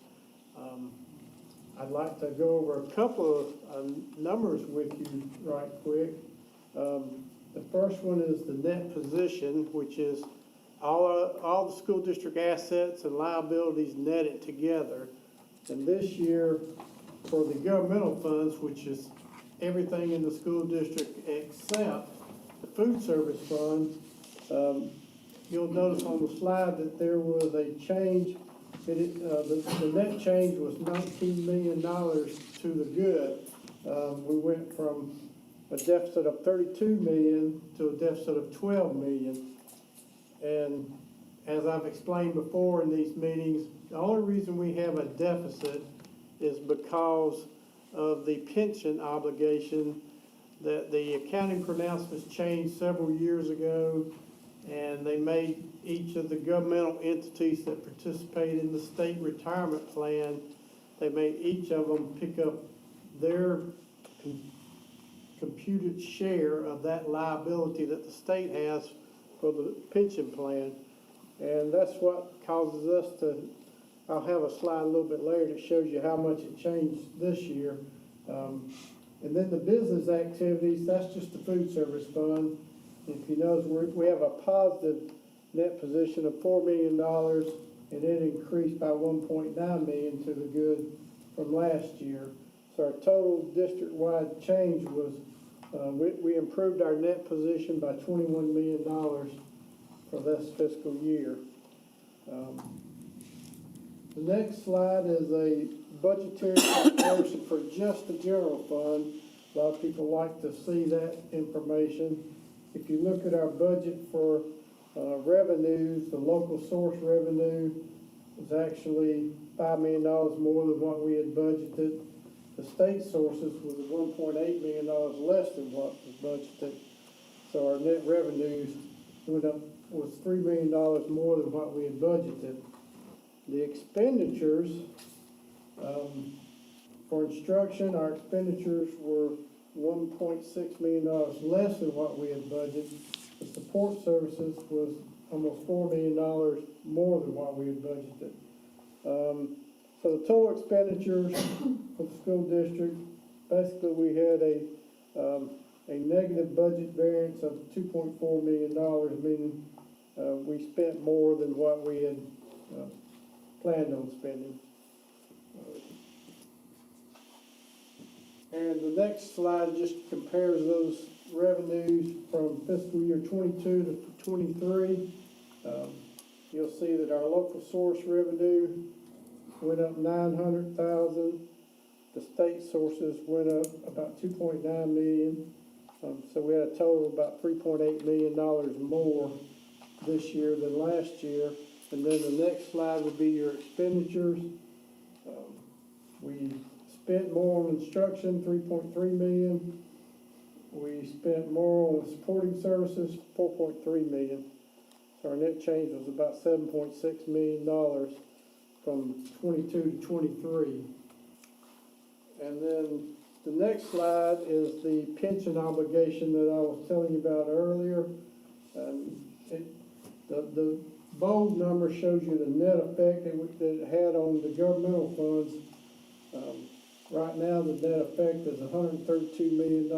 [SPEAKER 2] I'd like to go over a couple of numbers with you right quick. The first one is the net position, which is all the school district assets and liabilities netted together. And this year, for the governmental funds, which is everything in the school district except the food service fund, you'll notice on the slide that there was a change. The net change was $19 million to the good. We went from a deficit of $32 million to a deficit of $12 million. And as I've explained before in these meetings, the only reason we have a deficit is because of the pension obligation that the accounting pronouncements changed several years ago, and they made each of the governmental entities that participate in the state retirement plan, they made each of them pick up their computed share of that liability that the state has for the pension plan. And that's what causes us to, I'll have a slide a little bit later that shows you how much it changed this year. And then the business activities, that's just the food service fund. If you notice, we have a positive net position of $4 million, and it increased by $1.9 million to the good from last year. So our total district-wide change was, we improved our net position by $21 million for this fiscal year. The next slide is a budgetary comparison for just the general fund. A lot of people like to see that information. If you look at our budget for revenues, the local source revenue is actually $5 million more than what we had budgeted. The state sources was $1.8 million less than what was budgeted. So our net revenues was $3 million more than what we had budgeted. The expenditures, for instruction, our expenditures were $1.6 million less than what we had budgeted. The support services was almost $4 million more than what we had budgeted. So the total expenditures for the school district, basically we had a negative budget variance of $2.4 million, meaning we spent more than what we had planned on spending. And the next slide just compares those revenues from fiscal year 22 to 23. You'll see that our local source revenue went up $900,000. The state sources went up about $2.9 million. So we had a total of about $3.8 million more this year than last year. And then the next slide would be your expenditures. We spent more on instruction, $3.3 million. We spent more on supporting services, $4.3 million. So our net change was about $7.6 million from 22 to 23. And then the next slide is the pension obligation that I was telling you about earlier. The bold number shows you the net effect that it had on the governmental funds. Right now, the net effect is $132 million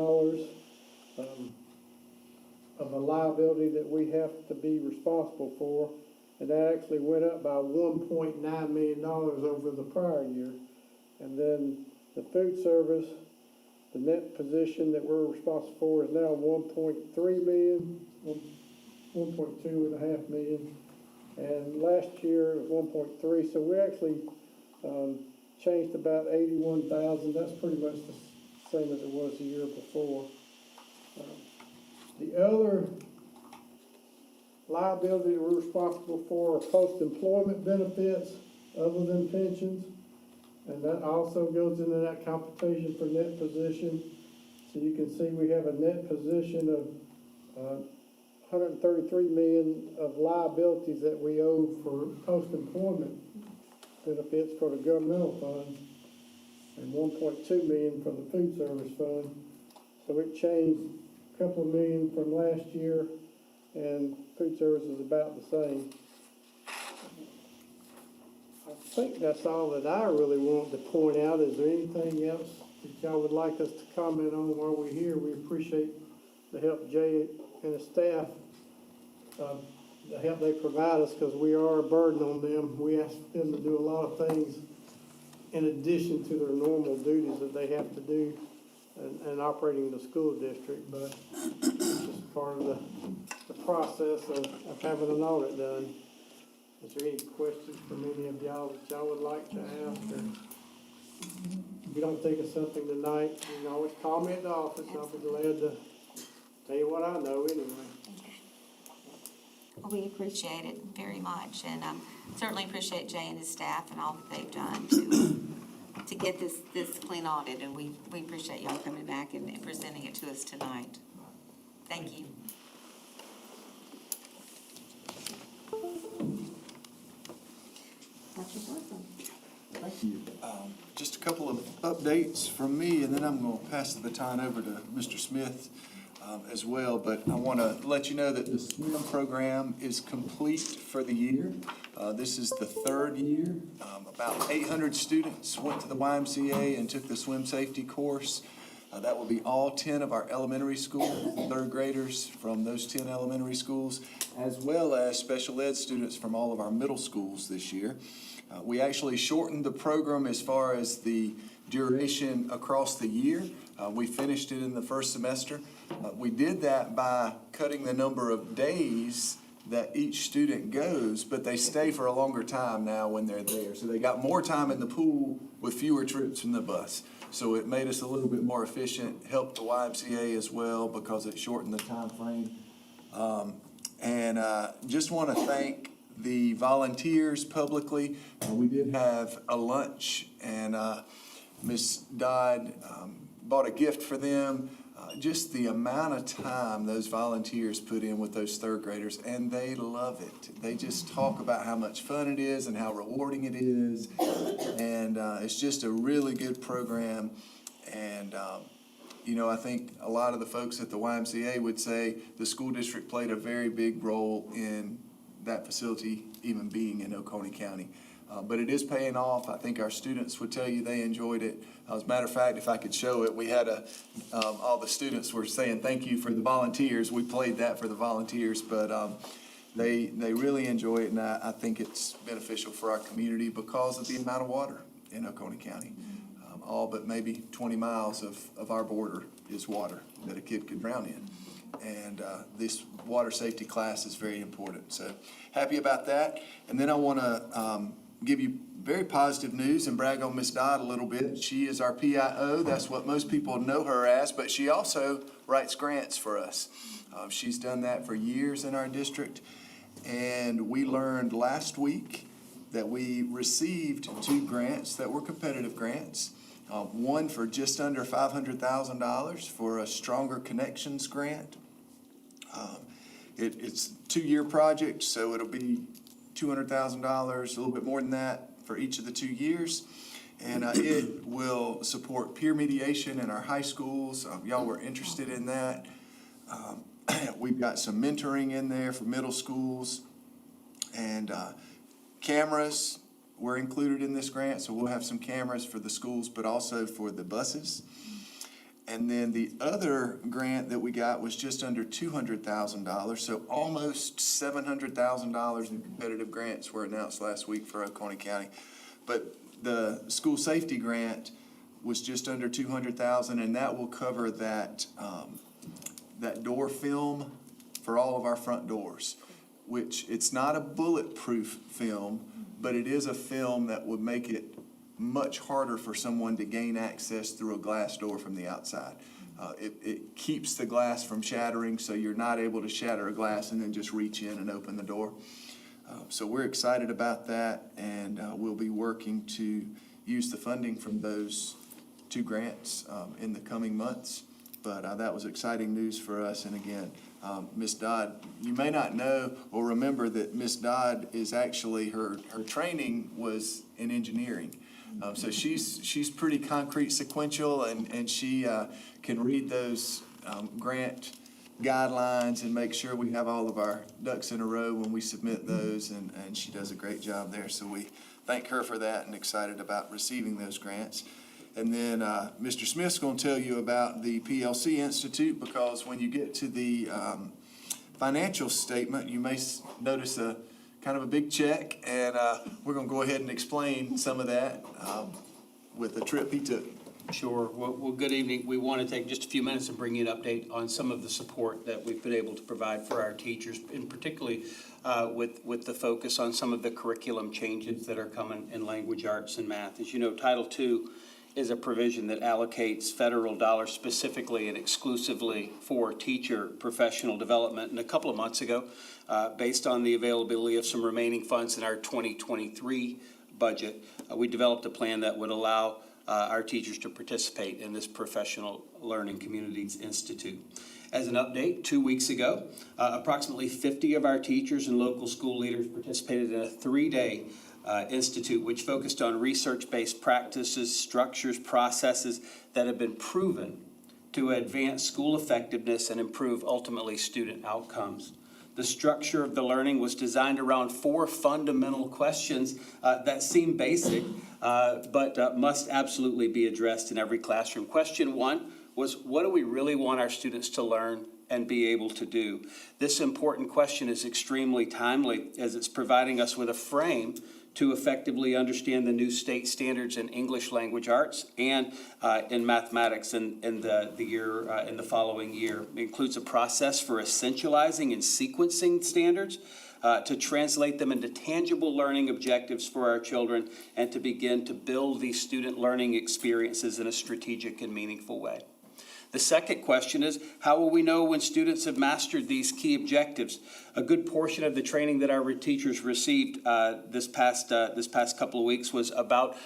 [SPEAKER 2] of a liability that we have to be responsible for. And that actually went up by $1.9 million over the prior year. And then the food service, The net position that we're responsible for is now 1.3 million, 1.2.5 million. And last year it was 1.3, so we actually changed about 81,000. That's pretty much the same as it was the year before. The other liability that we're responsible for are post-employment benefits other than pensions. And that also goes into that computation for net position. So you can see we have a net position of 133 million of liabilities that we owe for post-employment benefits for the governmental funds, and 1.2 million for the food service fund. So it changed a couple of million from last year, and food service is about the same. I think that's all that I really want to point out. Is there anything else that y'all would like us to comment on while we're here? We appreciate the help Jay and his staff, the help they provide us, because we are a burden on them. We ask them to do a lot of things in addition to their normal duties that they have to do and operating the school district, but it's just part of the process of having an audit done. Is there any questions from any of y'all that y'all would like to ask? Or if you don't think of something tonight, you can always call me at the office. I'll be glad to tell you what I know anyway.
[SPEAKER 1] Well, we appreciate it very much, and certainly appreciate Jay and his staff and all that they've done to get this clean audit, and we appreciate y'all coming back and presenting it to us tonight. Thank you.
[SPEAKER 5] Thank you. Just a couple of updates from me, and then I'm going to pass the baton over to Mr. Smith as well. But I want to let you know that the swim program is complete for the year. This is the third year. About 800 students went to the YMCA and took the swim safety course. That will be all 10 of our elementary school third graders from those 10 elementary schools, as well as special ed students from all of our middle schools this year. We actually shortened the program as far as the duration across the year. We finished it in the first semester. We did that by cutting the number of days that each student goes, but they stay for a longer time now when they're there. So they got more time in the pool with fewer trips in the bus. So it made us a little bit more efficient, helped the YMCA as well because it shortened the time frame. Just want to thank the volunteers publicly. We did have a lunch, and Miss Dodd bought a gift for them. Just the amount of time those volunteers put in with those third graders, and they love it. They just talk about how much fun it is and how rewarding it is, and it's just a really good program. And I think a lot of the folks at the YMCA would say the school district played a very big role in that facility even being in Oconee County. But it is paying off. I think our students would tell you they enjoyed it. As a matter of fact, if I could show it, we had all the students were saying thank you for the volunteers. We played that for the volunteers, but they really enjoy it, and I think it's beneficial for our community because of the amount of water in Oconee County. All but maybe 20 miles of our border is water that a kid could drown in. And this water safety class is very important. So happy about that. And then I want to give you very positive news and brag on Miss Dodd a little bit. She is our PIO. That's what most people know her as, but she also writes grants for us. She's done that for years in our district. And we learned last week that we received 2 grants that were competitive grants. One for just under $500,000 for a Stronger Connections grant. It's a 2-year project, so it'll be $200,000, a little bit more than that for each of the 2 years. And it will support peer mediation in our high schools. Y'all were interested in that. We've got some mentoring in there for middle schools. And cameras were included in this grant, so we'll have some cameras for the schools, but also for the buses. And then the other grant that we got was just under $200,000, so almost $700,000 in competitive grants were announced last week for Oconee County. But the school safety grant was just under 200,000, and that will cover that, that door film for all of our front doors, which it's not a bulletproof film, but it is a film that would make it much harder for someone to gain access through a glass door from the outside. It keeps the glass from shattering, so you're not able to shatter a glass and then just reach in and open the door. So we're excited about that, and we'll be working to use the funding from those 2 grants in the coming months. But that was exciting news for us. And again, Ms. Dodd, you may not know or remember that Ms. Dodd is actually, her training was in engineering. So she's pretty concrete sequential, and she can read those grant guidelines and make sure we have all of our ducks in a row when we submit those, and she does a great job there. So we thank her for that and excited about receiving those grants. And then Mr. Smith's going to tell you about the PLC Institute, because when you get to the financial statement, you may notice a kind of a big check, and we're going to go ahead and explain some of that with the trip he took.
[SPEAKER 15] Sure. Well, good evening. We want to take just a few minutes and bring you an update on some of the support that we've been able to provide for our teachers, and particularly with the focus on some of the curriculum changes that are coming in language arts and math. As you know, Title II is a provision that allocates federal dollars specifically and exclusively for teacher professional development. And a couple of months ago, based on the availability of some remaining funds in our 2023 budget, we developed a plan that would allow our teachers to participate in this Professional Learning Communities Institute. As an update, 2 weeks ago, approximately 50 of our teachers and local school leaders participated in a 3-day institute which focused on research-based practices, structures, processes that have been proven to advance school effectiveness and improve ultimately student outcomes. The structure of the learning was designed around 4 fundamental questions that seem basic, but must absolutely be addressed in every classroom. Question 1 was, what do we really want our students to learn and be able to do? This important question is extremely timely, as it's providing us with a frame to effectively understand the new state standards in English language arts and in mathematics in the following year. It includes a process for essentializing and sequencing standards to translate them into tangible learning objectives for our children and to begin to build these student learning experiences in a strategic and meaningful way. The second question is, how will we know when students have mastered these key objectives? A good portion of the training that our teachers received this past couple of weeks was about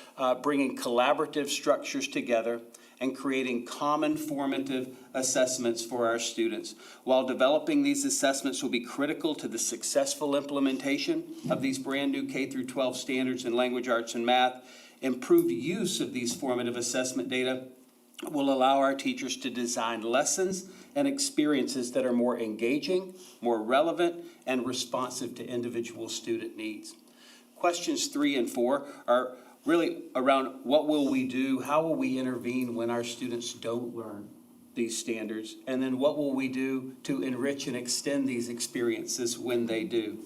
[SPEAKER 15] bringing collaborative structures together and creating common formative assessments for our students. While developing these assessments will be critical to the successful implementation of these brand new K-12 standards in language arts and math, improved use of these formative assessment data will allow our teachers to design lessons and experiences that are more engaging, more relevant, and responsive to individual student needs. Questions 3 and 4 are really around what will we do, how will we intervene when our students don't learn these standards, and then what will we do to enrich and extend these experiences when they do.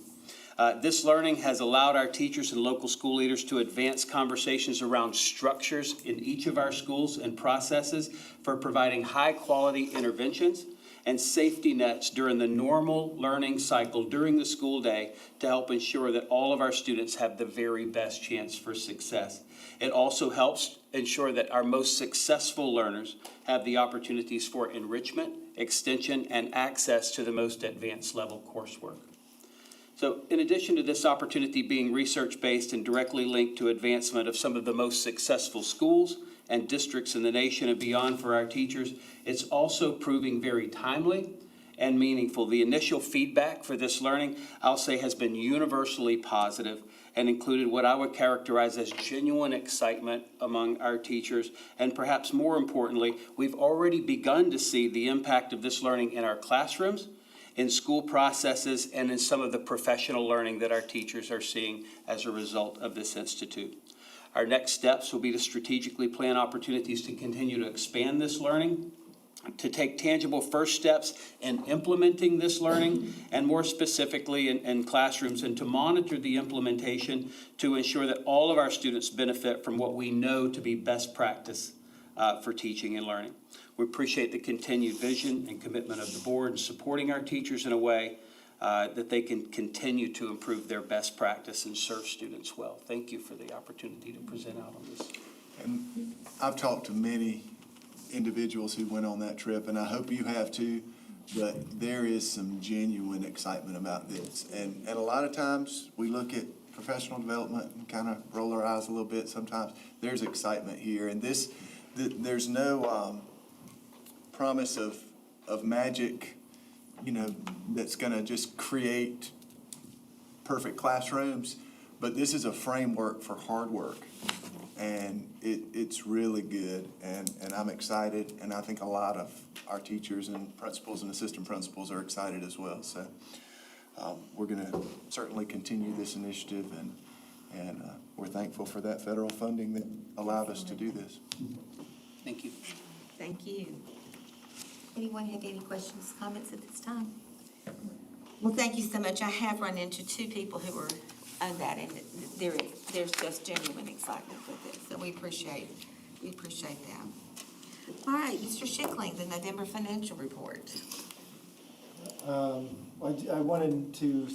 [SPEAKER 15] This learning has allowed our teachers and local school leaders to advance conversations around structures in each of our schools and processes for providing high-quality interventions and safety nets during the normal learning cycle during the school day to help ensure that all of our students have the very best chance for success. It also helps ensure that our most successful learners have the opportunities for enrichment, extension, and access to the most advanced level coursework. So in addition to this opportunity being research-based and directly linked to advancement of some of the most successful schools and districts in the nation and beyond for our teachers, it's also proving very timely and meaningful. The initial feedback for this learning, I'll say, has been universally positive and included what I would characterize as genuine excitement among our teachers. And perhaps more importantly, we've already begun to see the impact of this learning in our classrooms, in school processes, and in some of the professional learning that our teachers are seeing as a result of this institute. Our next steps will be to strategically plan opportunities to continue to expand this learning, to take tangible first steps in implementing this learning, and more specifically in classrooms, and to monitor the implementation to ensure that all of our students benefit from what we know to be best practice for teaching and learning. We appreciate the continued vision and commitment of the board in supporting our teachers in a way that they can continue to improve their best practice and serve students well. Thank you for the opportunity to present out on this.
[SPEAKER 5] And I've talked to many individuals who went on that trip, and I hope you have too, but there is some genuine excitement about this. And a lot of times, we look at professional development and kind of roll our eyes a little bit sometimes. There's excitement here, and there's no promise of magic, that's gonna just create perfect classrooms, but this is a framework for hard work. And it's really good, and I'm excited, and I think a lot of our teachers and principals and assistant principals are excited as well. So we're gonna certainly continue this initiative, and we're thankful for that federal funding that allowed us to do this.
[SPEAKER 15] Thank you.
[SPEAKER 1] Thank you. Anyone have any questions, comments at this time? Well, thank you so much. I have run into two people who are on that, and there's just genuine excitement with it, so we appreciate that. All right, Mr. Schickling, the November financial report.
[SPEAKER 16] I wanted to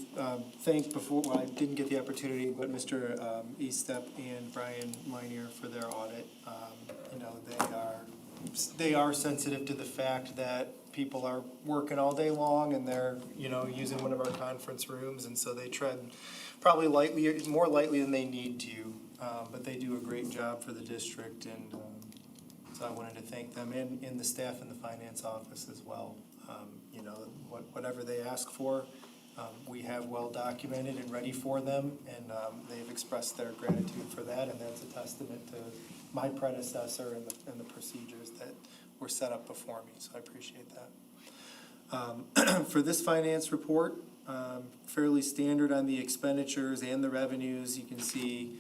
[SPEAKER 16] thank I didn't get the opportunity, but Mr. Estep and Brian Minier for their audit. They are sensitive to the fact that people are working all day long and they're, using one of our conference rooms, and so they tread probably more lightly than they need to, but they do a great job for the district, and so I wanted to thank them and the staff in the finance office as well. Whatever they ask for, we have well documented and ready for them, and they've expressed their gratitude for that, and that's a testament to my predecessor and the procedures that were set up before me, so I appreciate that. For this finance report, fairly standard on the expenditures and the revenues. You can see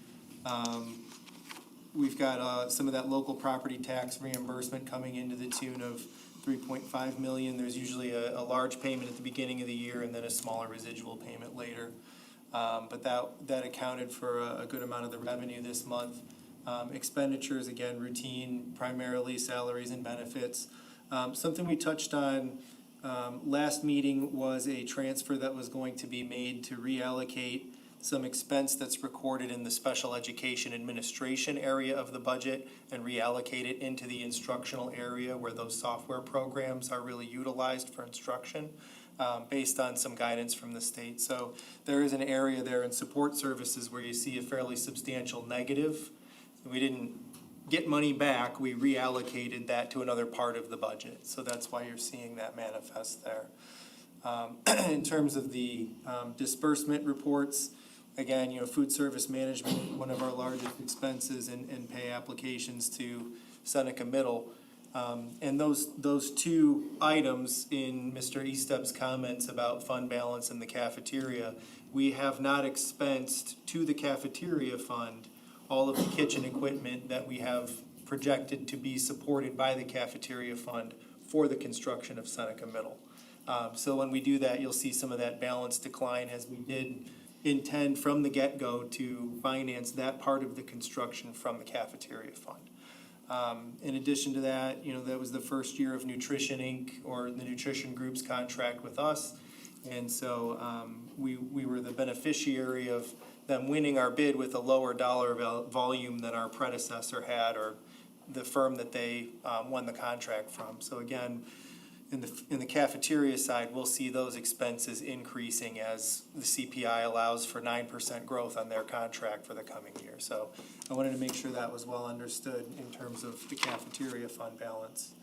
[SPEAKER 16] we've got some of that local property tax reimbursement coming into the tune of $3.5 million. There's usually a large payment at the beginning of the year and then a smaller residual payment later. But that accounted for a good amount of the revenue this month. Expenditures, again, routine, primarily salaries and benefits. Something we touched on last meeting was a transfer that was going to be made to reallocate some expense that's recorded in the special education administration area of the budget and reallocate it into the instructional area where those software programs are really utilized for instruction, based on some guidance from the state. So there is an area there in support services where you see a fairly substantial negative. We didn't get money back, we reallocated that to another part of the budget. So that's why you're seeing that manifest there. In terms of the disbursement reports, again, food service management, one of our largest expenses, and pay applications to Seneca Middle. And those two items in Mr. Estep's comments about fund balance in the cafeteria, we have not expensed to the cafeteria fund all of the kitchen equipment that we have projected to be supported by the cafeteria fund for the construction of Seneca Middle. So when we do that, you'll see some of that balance decline, as we did intend from the get-go to finance that part of the construction from the cafeteria fund. In addition to that, that was the first year of Nutrition Inc., or the Nutrition Group's contract with us. And so we were the beneficiary of them winning our bid with a lower dollar volume than our predecessor had, or the firm that they won the contract from. So again, in the cafeteria side, we'll see those expenses increasing as the CPI allows for 9% growth on their contract for the coming year. So I wanted to make sure that was well understood in terms of the cafeteria fund balance.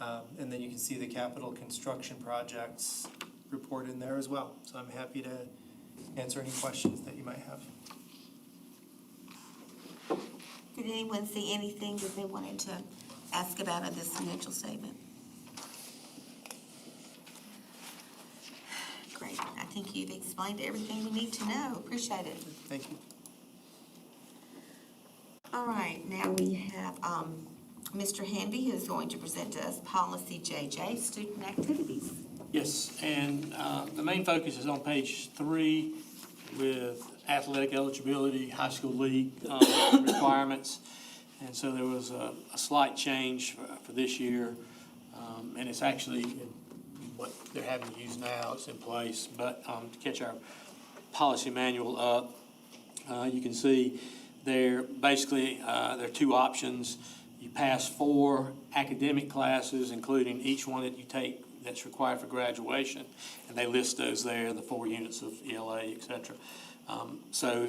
[SPEAKER 16] And then you can see the capital construction projects report in there as well. So I'm happy to answer any questions that you might have.
[SPEAKER 1] Did anyone see anything that they wanted to ask about in this financial statement? Great. I think you've explained everything we need to know. Appreciate it.
[SPEAKER 16] Thank you.
[SPEAKER 1] All right, now we have Mr. Hanby, who is going to present to us Policy JJ, Student Activities.
[SPEAKER 17] Yes, and the main focus is on page 3 with athletic eligibility, high school league requirements. And so there was a slight change for this year, and it's actually what they're having to use now, it's in place. But to catch our policy manual up, you can see there are two options. You pass 4 academic classes, including each one that you take that's required for graduation, and they list those there, the 4 units of ELA, et cetera. So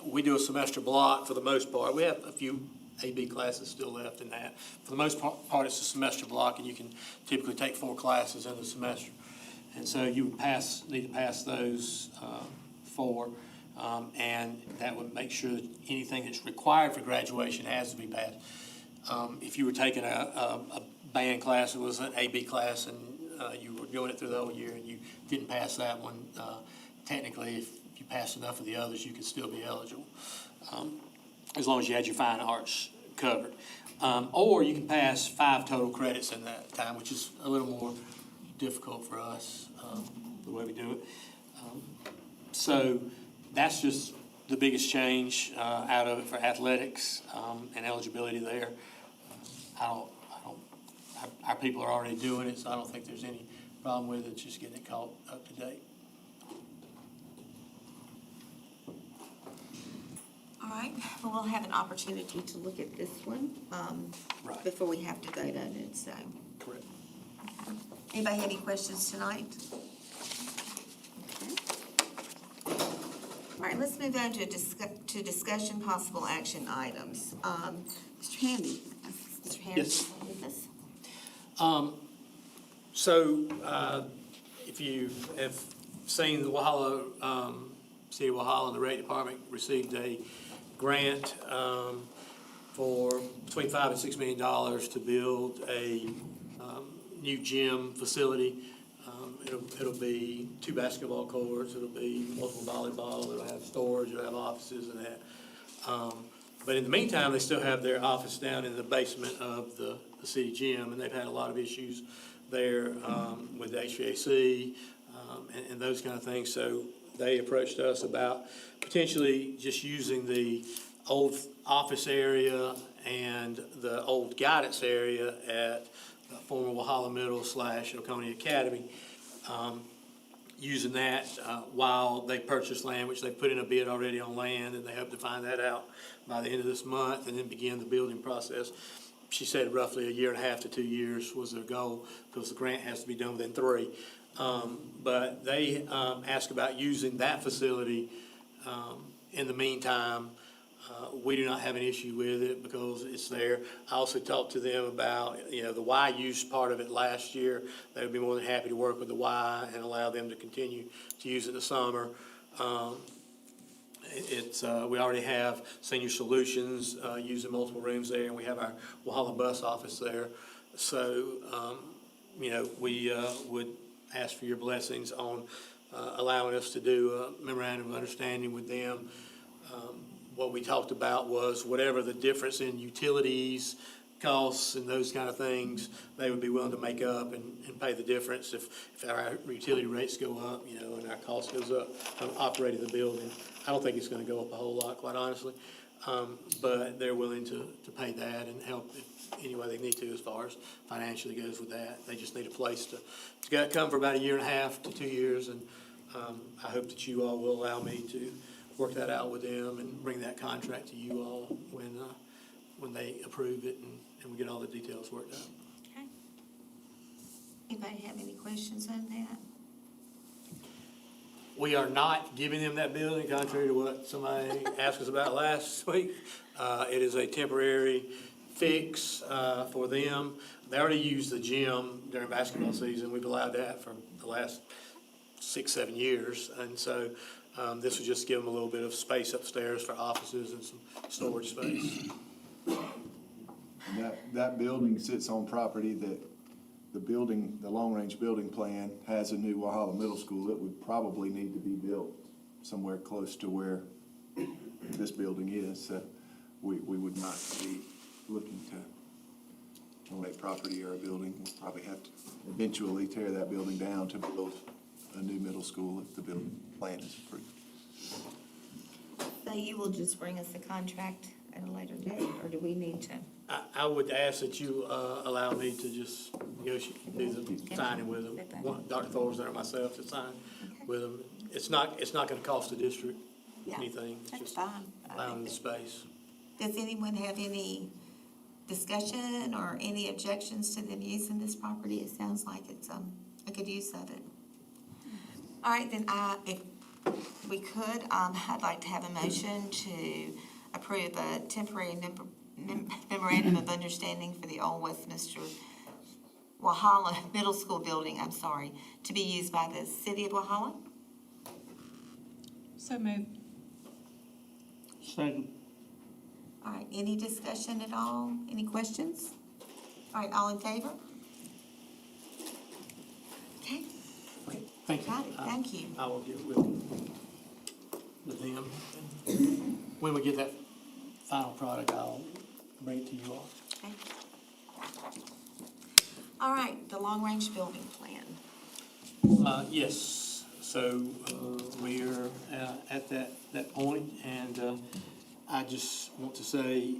[SPEAKER 17] we do a semester block for the most part. We have a few AB classes still left in that. For the most part, it's a semester block, and you can typically take 4 classes in the semester. And so you would need to pass those 4, and that would make sure that anything that's required for graduation has to be passed. If you were taking a band class, it was an AB class, and you were doing it through the whole year, and you didn't pass that one, technically, if you passed enough of the others, you could still be eligible, as long as you had your fine arts covered. Or you can pass 5 total credits in that time, which is a little more difficult for us, the way we do it. So that's just the biggest change out of it for athletics and eligibility there. Our people are already doing it, so I don't think there's any problem with it, just getting it caught up to date.
[SPEAKER 1] All right, well, we'll have an opportunity to look at this one
[SPEAKER 17] Right.
[SPEAKER 1] before we have to vote on it, so.
[SPEAKER 17] Correct.
[SPEAKER 1] Anybody have any questions tonight? Okay. All right, let's move on to discussion possible action items. Mr. Handy. Mr. Handy,
[SPEAKER 17] Yes.
[SPEAKER 1] with us?
[SPEAKER 17] If you have seen the Walhalla, City of Walhalla and the Rec Department received a grant for between $5 and $6 million to build a new gym facility. It'll be 2 basketball courts, it'll be multiple volleyball, it'll have storage, it'll have offices and that. But in the meantime, they still have their office down in the basement of the city gym, and they've had a lot of issues there with the HVAC and those kind of things. So they approached us about potentially just using the old office area and the old guidance area at the former Walhalla Middle / Oconee Academy, using that while they purchase land, which they put in a bid already on land, and they hope to find that out by the end of this month and then begin the building process. She said roughly 1.5 to 2 years was their goal, because the grant has to be done within 3. But they asked about using that facility in the meantime. We do not have an issue with it because it's there. I also talked to them about, the Y use part of it last year. They would be more than happy to work with the Y and allow them to continue to use it in the summer. We already have Senior Solutions using multiple rooms there, and we have our Walhalla bus office there. So, we would ask for your blessings on allowing us to do a memorandum of understanding with them. What we talked about was whatever the difference in utilities, costs, and those kind of things, they would be willing to make up and pay the difference if our utility rates go up, and our cost goes up from operating the building. I don't think it's gonna go up a whole lot, quite honestly, but they're willing to pay that and help any way they need to as far as financially goes with that. They just need a place to come for about 1.5 to 2 years, and I hope that you all will allow me to work that out with them and bring that contract to you all when they approve it and we get all the details worked out.
[SPEAKER 1] Okay. Anybody have any questions on that?
[SPEAKER 17] We are not giving them that building, contrary to what somebody asked us about last week. It is a temporary fix for them. They already use the gym during basketball season. We've allowed that for the last 6-7 years. And so this will just give them a little bit of space upstairs for offices and some storage space.
[SPEAKER 5] And that building sits on property that the long-range building plan has a new Walhalla Middle School. It would probably need to be built somewhere close to where this building is. So we would not be looking to donate property or a building. We'll probably have to eventually tear that building down to build a new middle school if the building plan is approved.
[SPEAKER 1] So you will just bring us a contract
[SPEAKER 2] at a later date, or do we need to?
[SPEAKER 17] I would ask that you, allow me to just negotiate, do the signing with them. Dr. Thorson or myself to sign with them. It's not gonna cost the district
[SPEAKER 1] Yeah,
[SPEAKER 17] anything. It's
[SPEAKER 1] that's
[SPEAKER 17] just
[SPEAKER 1] fine.
[SPEAKER 17] allowing the space.
[SPEAKER 1] Does anyone have any discussion or any objections to them using this property? It sounds like it's, a good use of it. All right, then if we could, I'd like to have a motion to approve a temporary memorandum of understanding for the old Westminster Walhalla Middle School building, to be used by the city of Walhalla.
[SPEAKER 3] So moved.
[SPEAKER 17] Second.
[SPEAKER 1] All right, any discussion at all? Any questions? All right, all in favor? Okay,
[SPEAKER 17] Okay, thank you.
[SPEAKER 1] got it, thank you.
[SPEAKER 17] I will get with them. When we get that final product, I'll bring it to you all.
[SPEAKER 1] Okay. All right, the long-range building plan.
[SPEAKER 17] Yes, so, we are, at that point, and, I just want to say,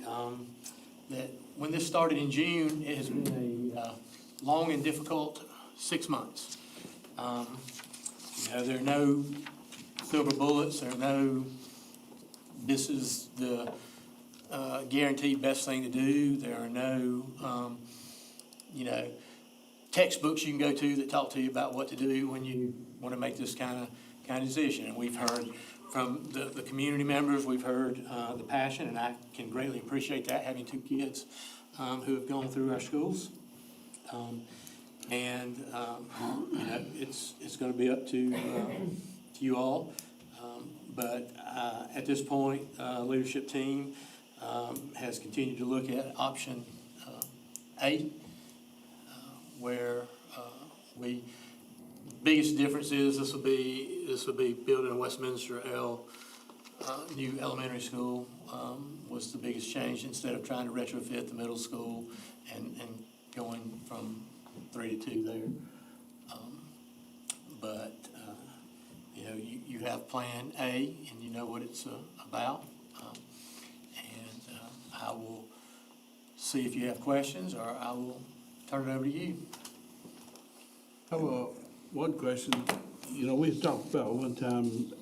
[SPEAKER 17] that when this started in June, it has been a, long and difficult 6 months. There are no silver bullets, there are no, this is the, guaranteed best thing to do. There are no, textbooks you can go to that talk to you about what to do when you want to make this kind of decision. And we've heard from the community members, we've heard the passion, and I can greatly appreciate that, having 2 kids who have gone through our schools. It's going to be up to you all. But at this point, leadership team has continued to look at option A, where biggest difference is this will be building a Westminster new elementary school was the biggest change, instead of trying to retrofit the middle school and going from 3 to 2 there. But you have Plan A, and you know what it's about. I will see if you have questions, or I will turn it over to you.
[SPEAKER 18] I have one question. We talked about one time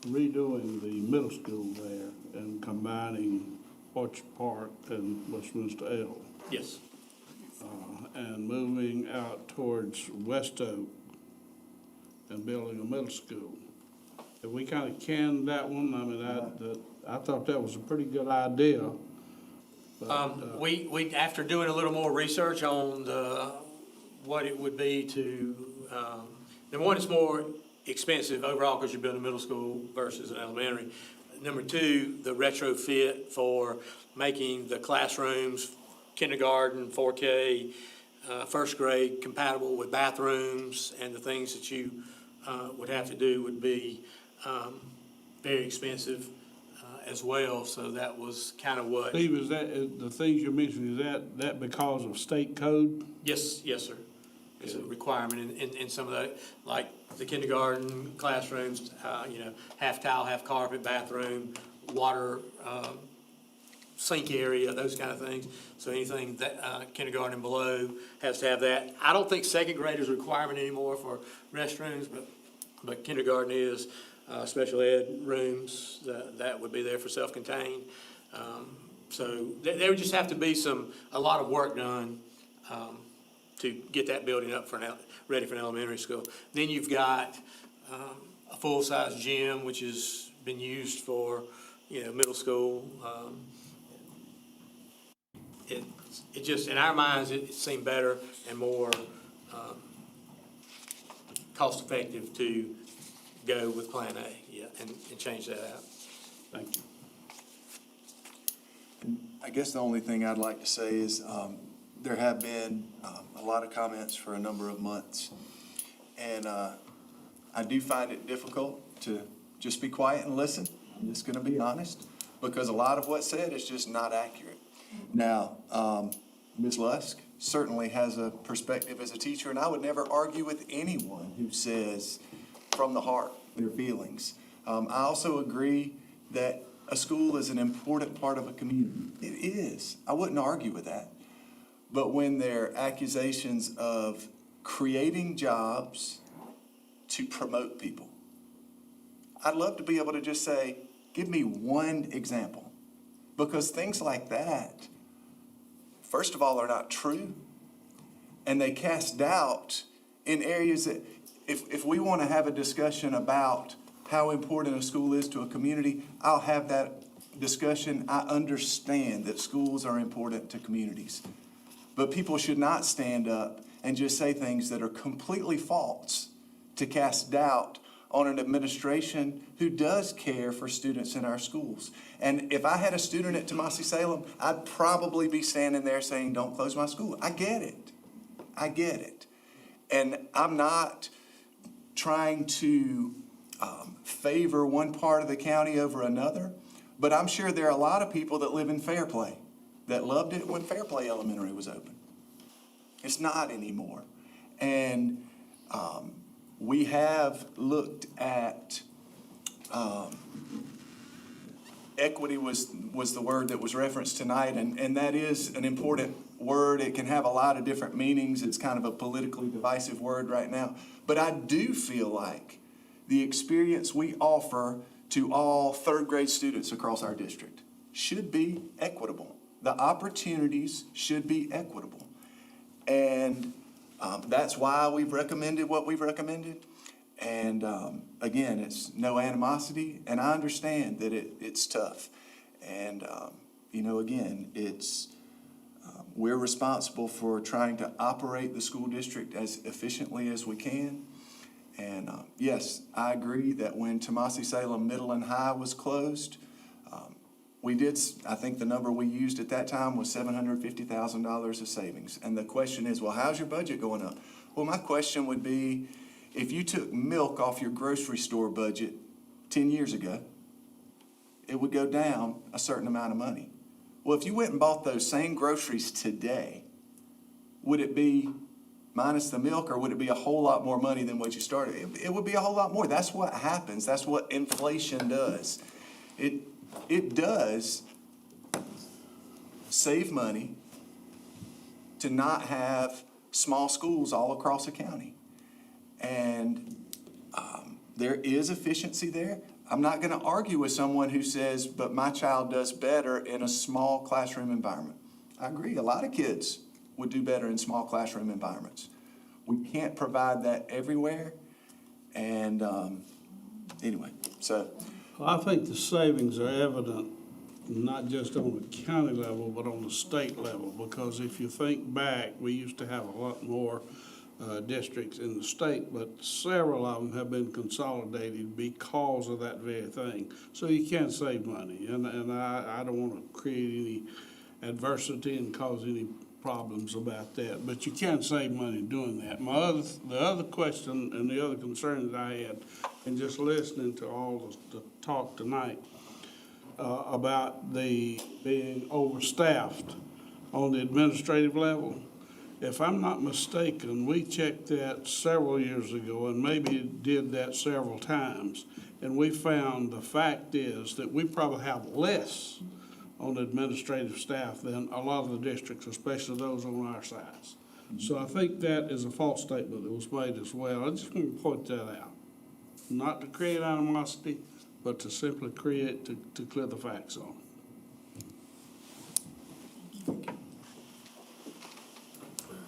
[SPEAKER 18] redoing the middle school there and combining Orchard Park and Westminster L.
[SPEAKER 17] Yes.
[SPEAKER 18] And moving out towards West Oak and building a middle school. If we kind of canned that one, I thought that was a pretty good idea. But,
[SPEAKER 17] we after doing a little more research on what it would be to, number one, it's more expensive overall because you're building a middle school versus an elementary. Number two, the retrofit for making the classrooms, kindergarten, 4K, first grade compatible with bathrooms and the things that you would have to do would be very expensive as well. So that was kind of what.
[SPEAKER 18] Steve, is that, the things you mentioned, is that because of state code?
[SPEAKER 17] Yes, sir. It's a requirement in some of the, like the kindergarten classrooms, half tile, half carpet, bathroom, water, sink area, those kind of things. So anything that kindergarten and below has to have that. I don't think second grade is a requirement anymore for restrooms, but kindergarten is. Special ed rooms, that would be there for self-contained. So there would just have to be a lot of work done to get that building up ready for an elementary school. Then you've got a full-size gym, which has been used for, middle school. It just, in our minds, it seemed better and more cost-effective to go with Plan A, and change that out.
[SPEAKER 18] Thank you.
[SPEAKER 5] I guess the only thing I'd like to say is there have been a lot of comments for a number of months. And I do find it difficult to just be quiet and listen. I'm just going to be honest, because a lot of what's said is just not accurate. Now, Ms. Lusk certainly has a perspective as a teacher, and I would never argue with anyone who says from the heart their feelings. I also agree that a school is an important part of a community. It is. I wouldn't argue with that. But when there are accusations of creating jobs to promote people, I'd love to be able to just say, give me one example. Because things like that, first of all, are not true. And they cast doubt in areas that, if we want to have a discussion about how important a school is to a community, I'll have that discussion. I understand that schools are important to communities. But people should not stand up and just say things that are completely false to cast doubt on an administration who does care for students in our schools. And if I had a student at Tomasi Salem, I'd probably be standing there saying, don't close my school. I get it. I get it. And I'm not trying to favor one part of the county over another, but I'm sure there are a lot of people that live in Fairplay that loved it when Fairplay Elementary was open. It's not anymore. And we have looked at, equity was the word that was referenced tonight, and that is an important word. It can have a lot of different meanings. It's kind of a politically divisive word right now. But I do feel like the experience we offer to all third grade students across our district should be equitable. The opportunities should be equitable. And that's why we've recommended what we've recommended. And again, it's no animosity, and I understand that it's tough. And, again, it's we're responsible for trying to operate the school district as efficiently as we can. And yes, I agree that when Tomasi Salem Middle and High was closed, I think the number we used at that time was $750,000 of savings. And the question is, well, how's your budget going up? Well, my question would be, if you took milk off your grocery store budget 10 years ago, it would go down a certain amount of money. Well, if you went and bought those same groceries today, would it be minus the milk, or would it be a whole lot more money than what you started? It would be a whole lot more. That's what happens. That's what inflation does. It does save money to not have small schools all across the county. And there is efficiency there. I'm not going to argue with someone who says, but my child does better in a small classroom environment. I agree. A lot of kids would do better in small classroom environments. We can't provide that everywhere. And anyway, so.
[SPEAKER 18] Well, I think the savings are evident, not just on the county level, but on the state level, because if you think back, we used to have a lot more districts in the state, but several of them have been consolidated because of that very thing. So you can save money, and I don't want to create any adversity and cause any problems about that, but you can save money doing that. The other question and the other concern that I had, and just listening to all the talk tonight about the being overstaffed on the administrative level. If I'm not mistaken, we checked that several years ago, and maybe did that several times, and we found the fact is that we probably have less on administrative staff than a lot of the districts, especially those on our size. So I think that is a false statement that was made as well. I just want to point that out. Not to create animosity, but to simply to clear the facts on.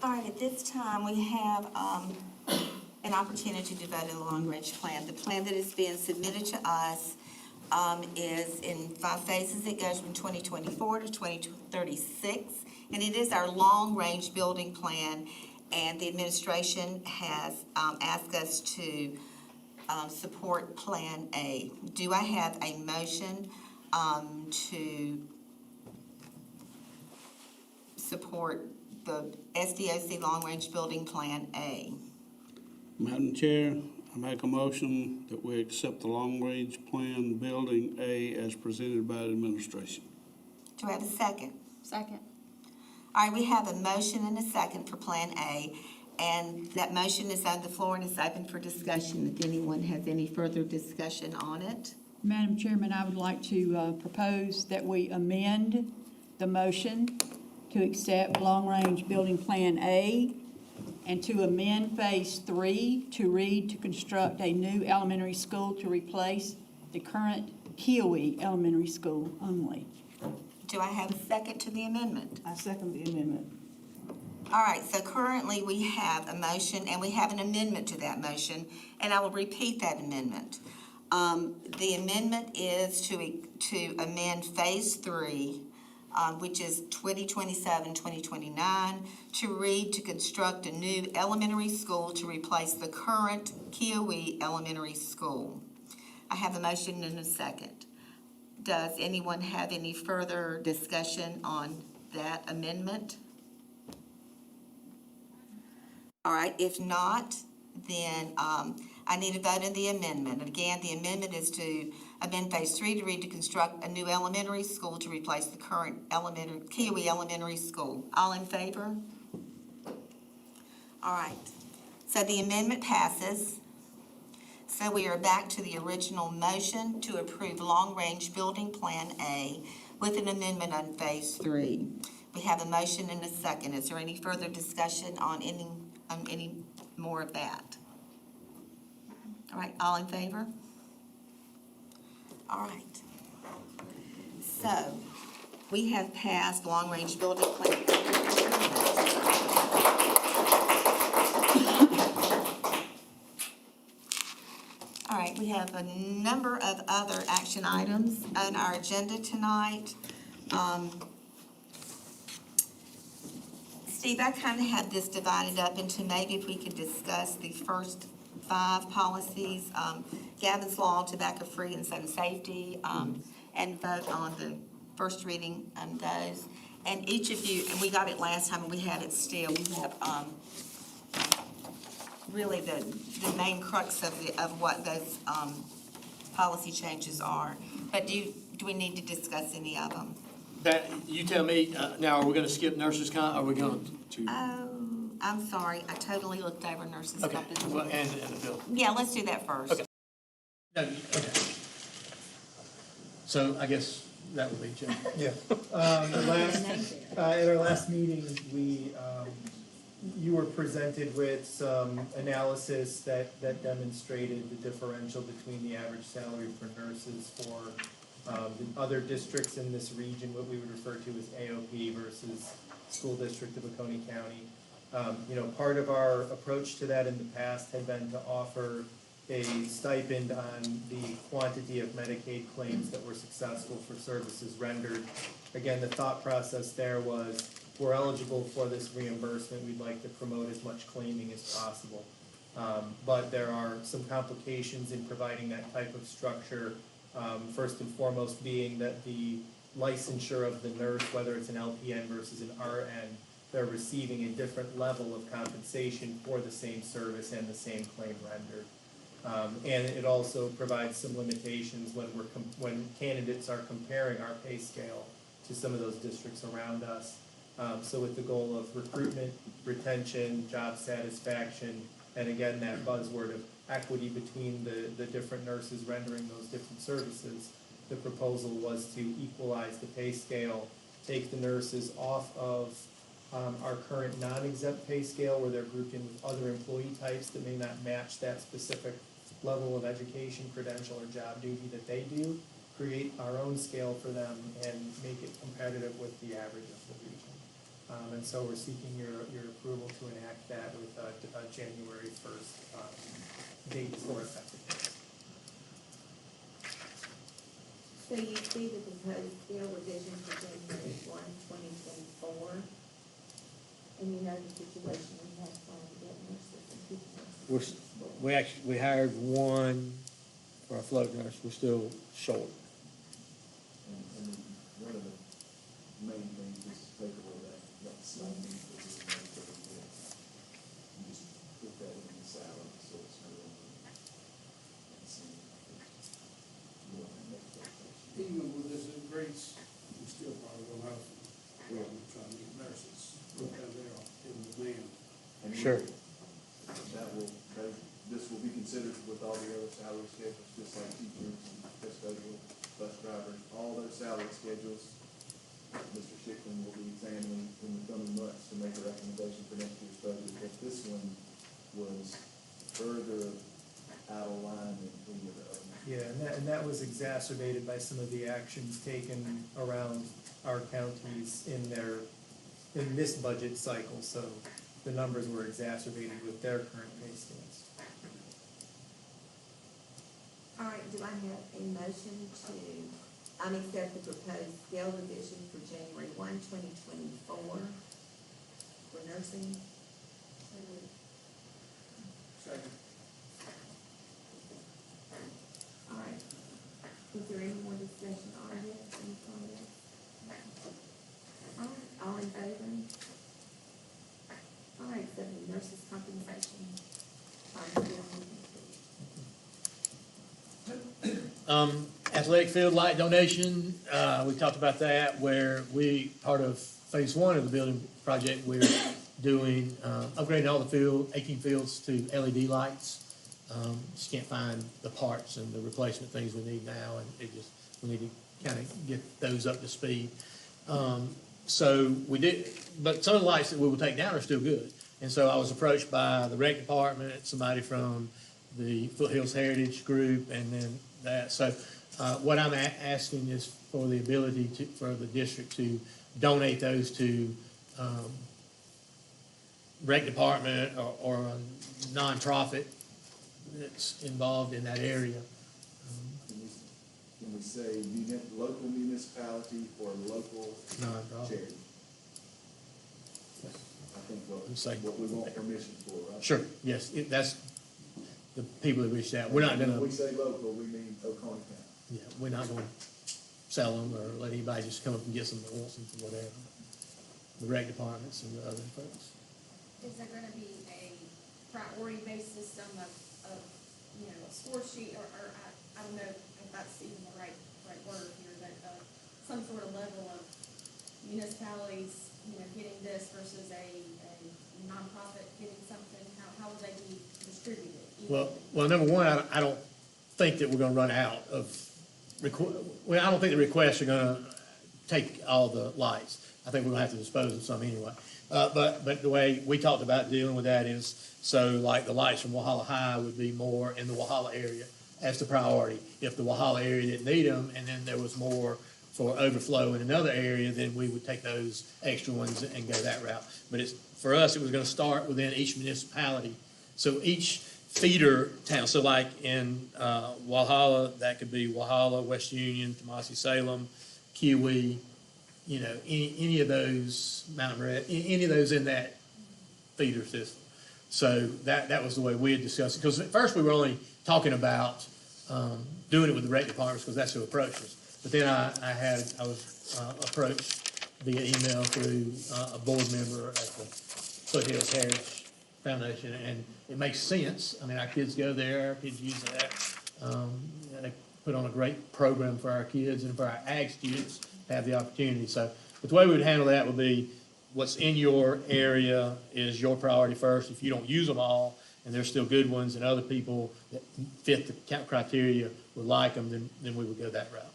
[SPEAKER 1] All right, at this time, we have an opportunity to vote on the long-range plan. The plan that is being submitted to us is in 5 phases. It goes from 2024 to 2036, and it is our long-range building plan, and the administration has asked us to support Plan A. Do I have a motion to support the SDOC Long-Range Building Plan A?
[SPEAKER 18] Madam Chair, I make a motion that we accept the long-range plan Building A as presented by the administration.
[SPEAKER 1] Do I have a second?
[SPEAKER 3] Second.
[SPEAKER 1] All right, we have a motion and a second for Plan A, and that motion is on the floor and is open for discussion. If anyone has any further discussion on it.
[SPEAKER 2] Madam Chairman, I would like to propose that we amend the motion to accept long-range building plan A and to amend Phase 3 to read to construct a new elementary school to replace the current Kiowee Elementary School only.
[SPEAKER 1] Do I have a second to the amendment?
[SPEAKER 2] I second the amendment.
[SPEAKER 1] All right, so currently we have a motion and we have an amendment to that motion, and I will repeat that amendment. The amendment is to amend Phase 3, which is 2027, 2029, to read to construct a new elementary school to replace the current Kiowee Elementary School. I have a motion and a second. Does anyone have any further discussion on that amendment? All right, if not, then I need a vote on the amendment. Again, the amendment is to amend Phase 3 to read to construct a new elementary school to replace the current Kiowee Elementary School. All in favor? All right, so the amendment passes. So we are back to the original motion to approve long-range building plan A with an amendment on Phase 3. We have a motion and a second. Is there any further discussion on any more of that? All right, all in favor? All right. So we have passed long-range building plan. All right, we have a number of other action items on our agenda tonight. Steve, I kind of have this divided up into maybe if we could discuss the first 5 policies, Gavin's Law, tobacco-free and sun safety, and vote on the first reading on those. And each of you, and we got it last time and we have it still, we have really the main crux of what those policy changes are. But do we need to discuss any of them?
[SPEAKER 17] That, you tell me, now, are we gonna skip nurses' comp, are we going to?
[SPEAKER 1] Oh, I'm sorry, I totally looked over nurses'
[SPEAKER 17] Okay,
[SPEAKER 1] comp.
[SPEAKER 17] well, and the bill.
[SPEAKER 1] Yeah, let's do that first.
[SPEAKER 17] Okay. No, okay. So I guess that would be Jim.
[SPEAKER 16] Yeah. At our last meeting, you were presented with some analysis that demonstrated the differential between the average salary for nurses for the other districts in this region, what we would refer to as AOP versus School District of Oconee County. Part of our approach to that in the past had been to offer a stipend on the quantity of Medicaid claims that were successful for services rendered. Again, the thought process there was, we're eligible for this reimbursement, we'd like to promote as much claiming as possible. But there are some complications in providing that type of structure. First and foremost being that the licensure of the nurse, whether it's an LPN versus an RN, they're receiving a different level of compensation for the same service and the same claim rendered. And it also provides some limitations when candidates are comparing our pay scale to some of those districts around us. So with the goal of recruitment, retention, job satisfaction, and again, that buzzword of equity between the different nurses rendering those different services, the proposal was to equalize the pay scale, take the nurses off of our current non-exempt pay scale where they're grouped in with other employee types that may not match that specific level of education, credential, or job duty that they do, create our own scale for them and make it competitive with the average of the region. And so we're seeking your approval to enact that with a January 1st date for effectiveness.
[SPEAKER 2] So you see the proposed bill revision for January 1, 2024, and you know the situation we have trying to get nurses and people.
[SPEAKER 17] We hired one for our float nurse, we're still short.
[SPEAKER 5] And one of the main things is take away that stipend that we make every year. And just put that in the salary, so it's no longer, and see, we want to make that.
[SPEAKER 18] Even with this increase, we still probably don't have, we're trying to get nurses, because they are in demand.
[SPEAKER 5] And
[SPEAKER 17] Sure.
[SPEAKER 5] This will be considered with all the other salary schedules, just like teachers and custodial, bus drivers, all those salary schedules, Mr. Schickman will be examining in the coming months to make a recommendation for next year's budget. If this one was further out of line than any of the others.
[SPEAKER 16] Yeah, and that was exacerbated by some of the actions taken around our counties in this budget cycle, so the numbers were exacerbated with their current pay scales.
[SPEAKER 2] All right, do I have a motion to, accept the proposed scale revision for January 1, 2024 for nursing?
[SPEAKER 5] Second.
[SPEAKER 2] All right, is there any more discussion on this, any comments? All right, all in favor? All right, so the nurses' compensation.
[SPEAKER 17] Athletic field light donation, we talked about that, where part of phase one of the building project, we're doing, upgrading all the 18 fields to LED lights. Just can't find the parts and the replacement things we need now, and we need to kind of get those up to speed. So we did, but some of the lights that we will take down are still good. And so I was approached by the rec department, somebody from the Foothills Heritage Group, and then that. So what I'm asking is for the ability for the district to donate those to rec department or a nonprofit that's involved in that area.
[SPEAKER 5] Can we say local municipality or local charity? I think what we want permission for, right?
[SPEAKER 17] Sure, yes, that's the people that reached out. We're not gonna.
[SPEAKER 5] When we say local, we mean Oconee County.
[SPEAKER 17] Yeah, we're not gonna sell them or let anybody just come up and get some that wants them for whatever. The rec departments and the other folks.
[SPEAKER 6] Is there gonna be a priority-based system of a score sheet, or I don't know if that's even the right word here, but some sort of level of municipalities, getting this versus a nonprofit getting something? How will they be distributed?
[SPEAKER 17] Well, number one, I don't think that we're gonna run out of I don't think the requests are gonna take all the lights. I think we're gonna have to dispose of some anyway. But the way we talked about dealing with that is, so like the lights from Walhalla High would be more in the Walhalla area as the priority. If the Walhalla area didn't need them, and then there was more for overflow in another area, then we would take those extra ones and go that route. But for us, it was gonna start within each municipality. So each feeder town, so like in Walhalla, that could be Walhalla, West Union, Tomasi Salem, Kiwi, any of those, Mountain Red, any of those in that feeder system. So that was the way we had discussed it. Because at first we were only talking about doing it with the rec departments because that's who approached us. But then I was approached via email through a board member at the Foothills Heritage Foundation, and it makes sense. I mean, our kids go there, our kids use that. They put on a great program for our kids and for our ag students to have the opportunity. So, but the way we would handle that would be what's in your area is your priority first. If you don't use them all, and there's still good ones, and other people that fit the criteria would like them, then we would go that route.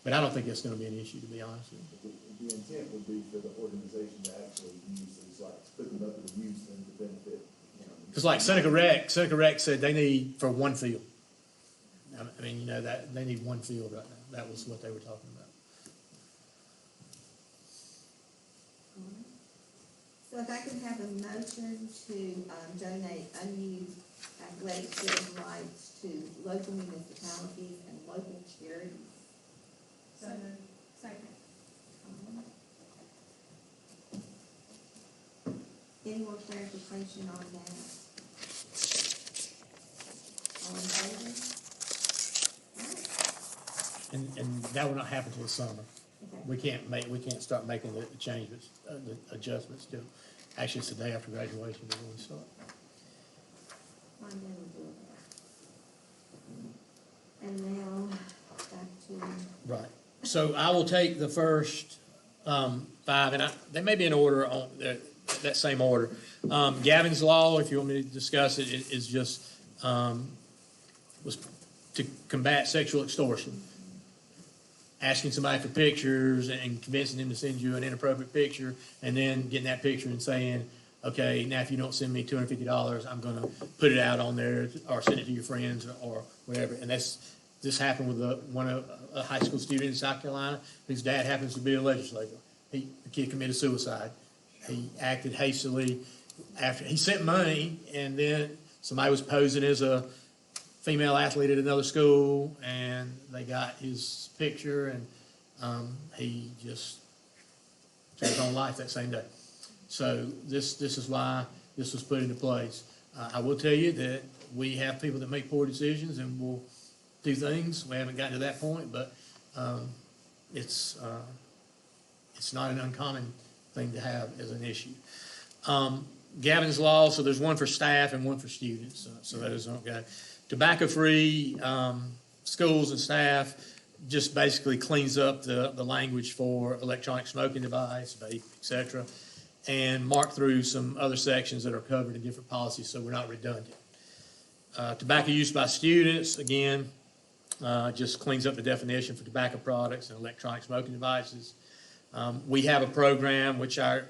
[SPEAKER 17] But I don't think that's gonna be an issue, to be honest with you.
[SPEAKER 5] The intent would be for the organization to actually use these lights, put them up and use them to benefit.
[SPEAKER 17] Because like Seneca Rec said they need for one field. I mean, that they need one field right now. That was what they were talking about.
[SPEAKER 2] So if I could have a motion to donate unused athletic field lights to local municipalities and local charities.
[SPEAKER 6] So, second.
[SPEAKER 2] Any more clarification on that? All in favor?
[SPEAKER 17] And that will not happen till the summer.
[SPEAKER 2] Okay.
[SPEAKER 17] We can't start making the changes, the adjustments till, actually it's the day after graduation that we start.
[SPEAKER 2] Fine, then we'll do that. And now, back to.
[SPEAKER 17] Right. So I will take the first five, and they may be in order on that same order. Gavin's Law, if you want me to discuss it, is just was to combat sexual extortion. asking somebody for pictures and convincing them to send you an inappropriate picture, and then getting that picture and saying, okay, now if you don't send me $250, I'm gonna put it out on there, or send it to your friends, or whatever. And this happened with a high school student in South Carolina, whose dad happens to be a legislator. The kid committed suicide. He acted hastily after, he sent money, and then somebody was posing as a female athlete at another school, and they got his picture, and he just took his own life that same day. So this is why this was put into place. I will tell you that we have people that make poor decisions and will do things. We haven't gotten to that point, but it's not an uncommon thing to have as an issue. Gavin's Law, so there's one for staff and one for students, so those don't go. Tobacco-free schools and staff just basically cleans up the language for electronic smoking device, vape, etc., and mark through some other sections that are covered in different policies so we're not redundant. Tobacco use by students, again, just cleans up the definition for tobacco products and electronic smoking devices. We have a program which our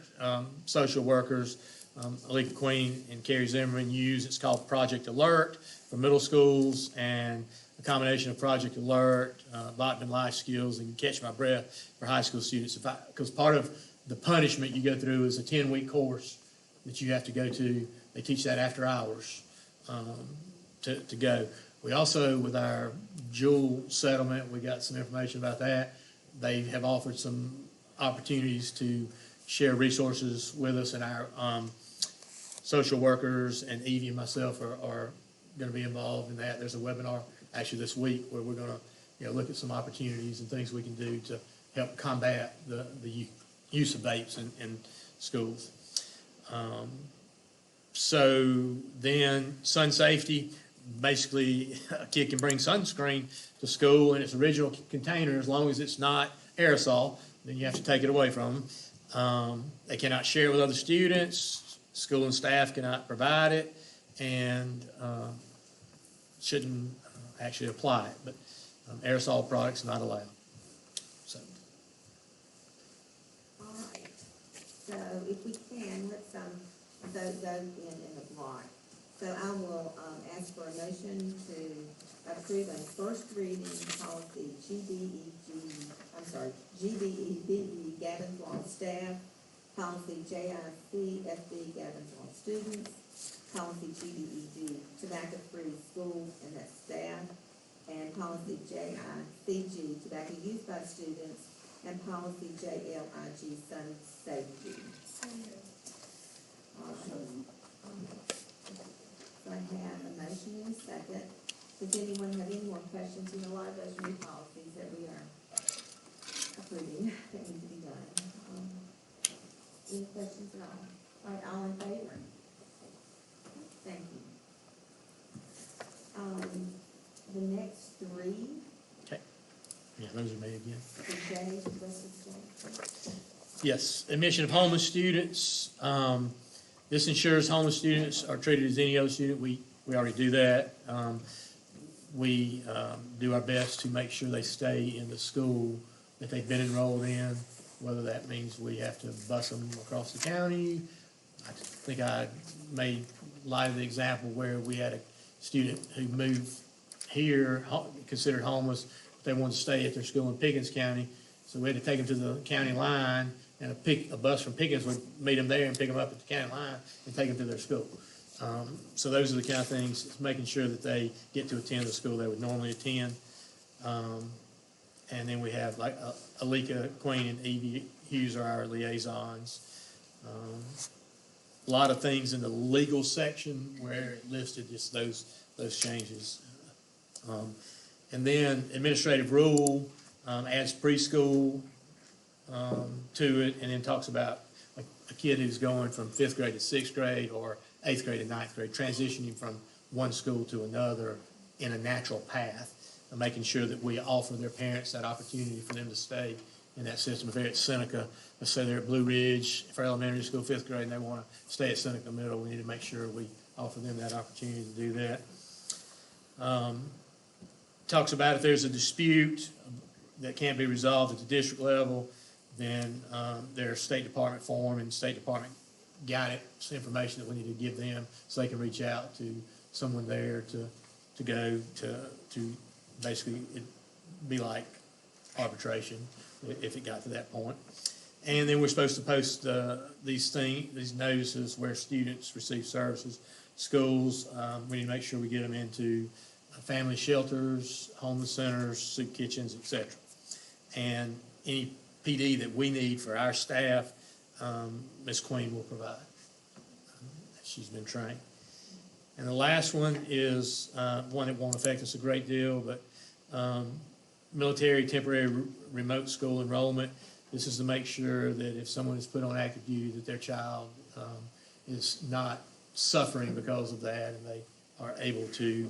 [SPEAKER 17] social workers, Alika Queen and Carrie Zimmerman, use. It's called Project Alert for middle schools, and a combination of Project Alert, Bottom Life Skills, and Catch My Breath for high school students. Because part of the punishment you go through is a 10-week course that you have to go to. They teach that after hours to go. We also, with our Jewel settlement, we got some information about that. They have offered some opportunities to share resources with us, and our social workers and Evie and myself are going to be involved in that. There's a webinar actually this week where we're going to look at some opportunities and things we can do to help combat the use of vapes in schools. So then sun safety, basically a kid can bring sunscreen to school in its original container as long as it's not aerosol. Then you have to take it away from them. They cannot share it with other students. School and staff cannot provide it, and shouldn't actually apply it. But aerosol products not allowed. So.
[SPEAKER 2] All right. So if we can, let's vote those in the block. So I will ask for a motion to approve on first reading policy GBEBE, Gavin's Law staff, policy JIC, FD, Gavin's Law students, policy GBEG, tobacco-free school and that staff, and policy JICG, tobacco use by students, and policy JLIG, sun safety. Awesome. So I have a motion and a second. Does anyone have any more questions? You know, a lot of those new policies that we are approving that need to be done. Any questions at all? All right, all in favor? Thank you. The next three.
[SPEAKER 17] Okay. Yeah, those are me again.
[SPEAKER 2] The J, the rest of the J.
[SPEAKER 17] Yes, admission of homeless students. This ensures homeless students are treated as any other student. We already do that. We do our best to make sure they stay in the school that they've been enrolled in, whether that means we have to bus them across the county. I think I made light of the example where we had a student who moved here, considered homeless, but they wanted to stay at their school in Pickens County. So we had to take them to the county line, and a bus from Pickens would meet them there and pick them up at the county line and take them to their school. So those are the kind of things, it's making sure that they get to attend the school they would normally attend. And then we have like Alika Queen and Evie Hughes are our liaisons. A lot of things in the legal section where it listed just those changes. And then administrative rule adds preschool to it, and then talks about a kid who's going from 5th grade to 6th grade or 8th grade to 9th grade, transitioning from one school to another in a natural path, and making sure that we offer their parents that opportunity for them to stay in that system. If they're at Seneca, let's say they're at Blue Ridge for elementary school, 5th grade, and they want to stay at Seneca Middle, we need to make sure we offer them that opportunity to do that. Talks about if there's a dispute that can't be resolved at the district level, then there's State Department form and State Department guidance information that we need to give them so they can reach out to someone there to go to basically it'd be like arbitration if it got to that point. And then we're supposed to post these notices where students receive services. Schools, we need to make sure we get them into family shelters, homeless centers, soup kitchens, etc. And any PD that we need for our staff, Ms. Queen will provide. She's been trained. And the last one is one that won't affect us a great deal, but military temporary remote school enrollment. This is to make sure that if someone is put on active duty, that their child is not suffering because of that, and they are able to,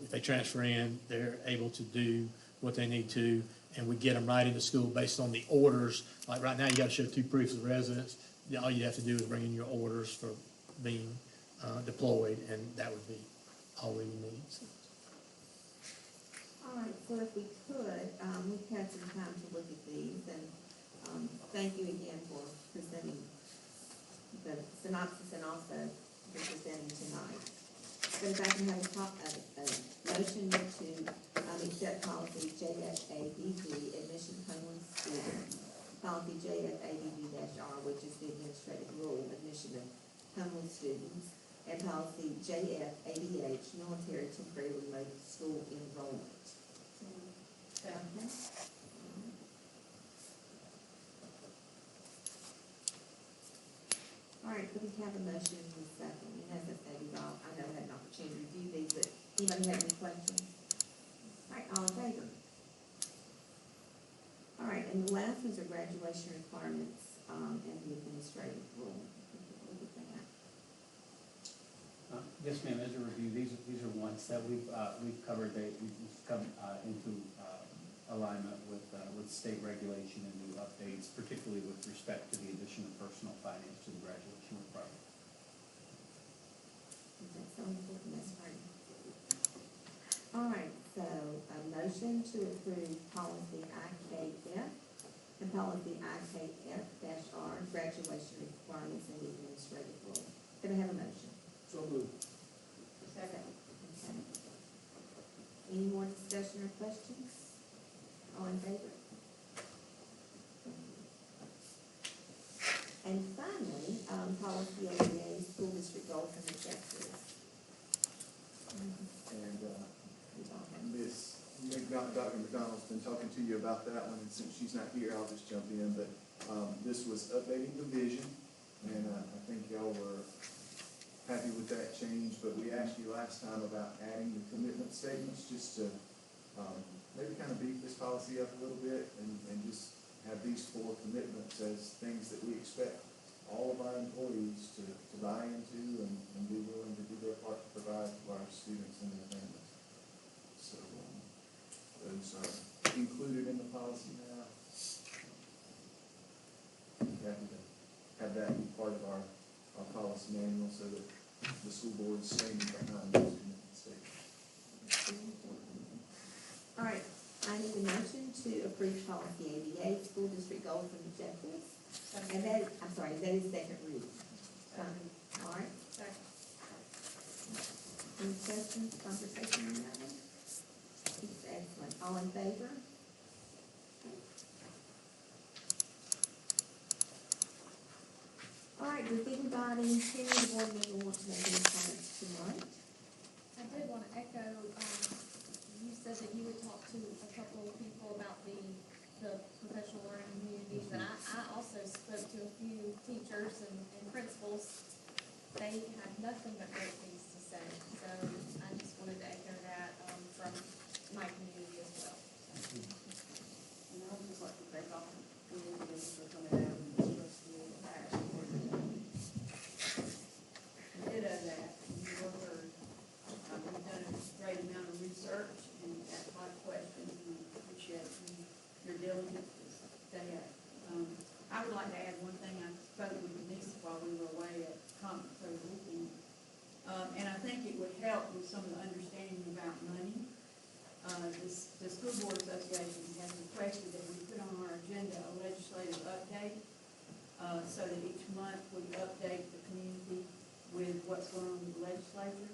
[SPEAKER 17] if they transfer in, they're able to do what they need to, and we get them right into school based on the orders. Like right now, you got to show 2 proofs of residence. All you have to do is bring in your orders for being deployed, and that would be all we would need. So.
[SPEAKER 2] All right, so if we could, we've had some time to look at these, and thank you again for presenting the synopsis and also for presenting tonight. But if I can have a motion to accept policy JFABD, admission to homeless students, policy JFABD-R, which is the administrative rule, admission of homeless students, and policy JFABH, military temporary remote school enrollment. Okay. All right, so we have a motion in a second, and as I said, I know I had an opportunity to review these, but anybody have any questions? All right, all in favor? All right, and the last ones are graduation requirements, and the administrative rule. Look at that.
[SPEAKER 15] Yes, ma'am, as a review, these are ones that we've covered, we've come into alignment with state regulation and new updates, particularly with respect to the addition of personal finance to the graduation requirement.
[SPEAKER 2] That's so important, that's right. All right, so a motion to approve policy IKF and policy IKF-R, graduation requirements and the administrative rule. Can I have a motion?
[SPEAKER 15] So moved.
[SPEAKER 2] Second. Okay. Any more discussion or questions? All in favor? And finally, policy ADA, school district goals and objectives.
[SPEAKER 5] And Dr. McDonald's been talking to you about that one, and since she's not here, I'll just jump in, but this was updating the vision, and I think y'all were happy with that change, but we asked you last time about adding the commitment statements just to maybe kind of beef this policy up a little bit and just have these 4 commitments as things that we expect all of our employees to buy into and be willing to do their part to provide for our students and their families. So those are included in the policy now. Happy to have that be part of our policy manual so that the school board is standing behind those commitment statements.
[SPEAKER 2] All right, I need a motion to approve policy ADA, school district goals and objectives. And that, I'm sorry, that is second reading. All right. Any questions, conversation on that one? It's excellent. All in favor? All right, does anybody, any of the board member want to make any comments tonight?
[SPEAKER 6] I did want to echo, you said that you would talk to a couple of people about the professional learning communities, and I also spoke to a few teachers and principals. They had nothing but great things to say, so I just wanted to echo that from my community as well.
[SPEAKER 19] And I would just like to thank all the communities for coming out and discussing the action. Ditto that, you were heard. We've done a great amount of research and asked a lot of questions, and appreciate your diligence to stay at. I would like to add one thing. I spoke with Denise while we were away at conference over the weekend. And I think it would help with some of the understanding about money. The School Board Association has requested that each month we update the community with what's going on with the legislature.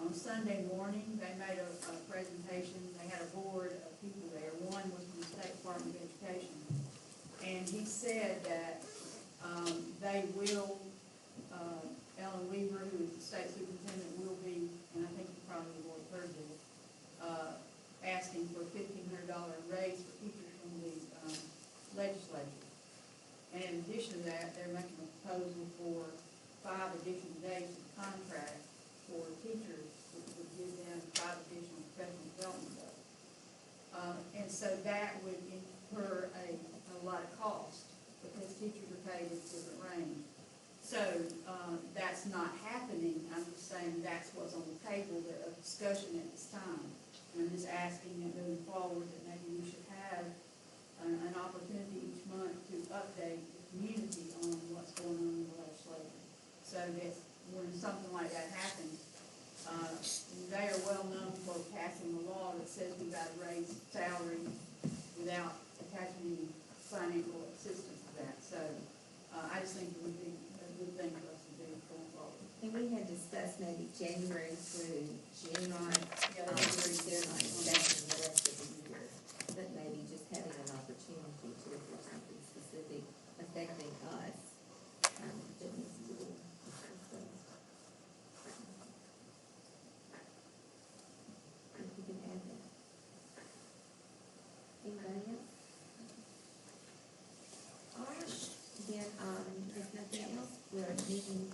[SPEAKER 19] On Sunday morning, they made a presentation. They had a board of people there. One was from the State Department of Education. And he said that they will, Ellen Weaver, who is the state superintendent, will be, and I think you probably have already heard this, asking for a $1,500 raise for teachers from the legislature. And in addition to that, they're making a proposal for 5 additional days of contract for teachers, which would give them 5 additional professional development days. And so that would incur a lot of cost, because teachers are paid at a different range. So, that's not happening. I'm just saying that's what's on the table, of discussion at this time. And I'm just asking that moving forward, that maybe we should have an opportunity each month to update the community on what's going on in the legislature. So that when something like that happens, they are well known for passing a law that says we've got to raise salaries without attaching any financial assistance to that. So, I just think it would be a good thing for us to do going forward.
[SPEAKER 2] And we had discussed maybe January through June,
[SPEAKER 19] Yeah,
[SPEAKER 2] through their night, back in the rest of the year. But maybe just having an opportunity to, if there's something specific affecting us, that needs to be discussed. If you can add that. Anybody else? All right, then, if nothing else, the meeting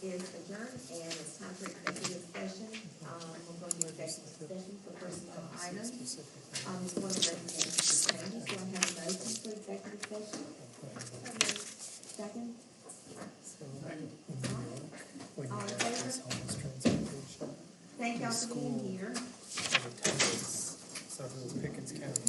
[SPEAKER 2] is adjourned, and it's time for executive session. We'll go into executive session for personnel items. It's one of the recommendations for changes. Do I have a motion for executive session? Second? All in favor? Thank y'all for being here.
[SPEAKER 16] Pickens County.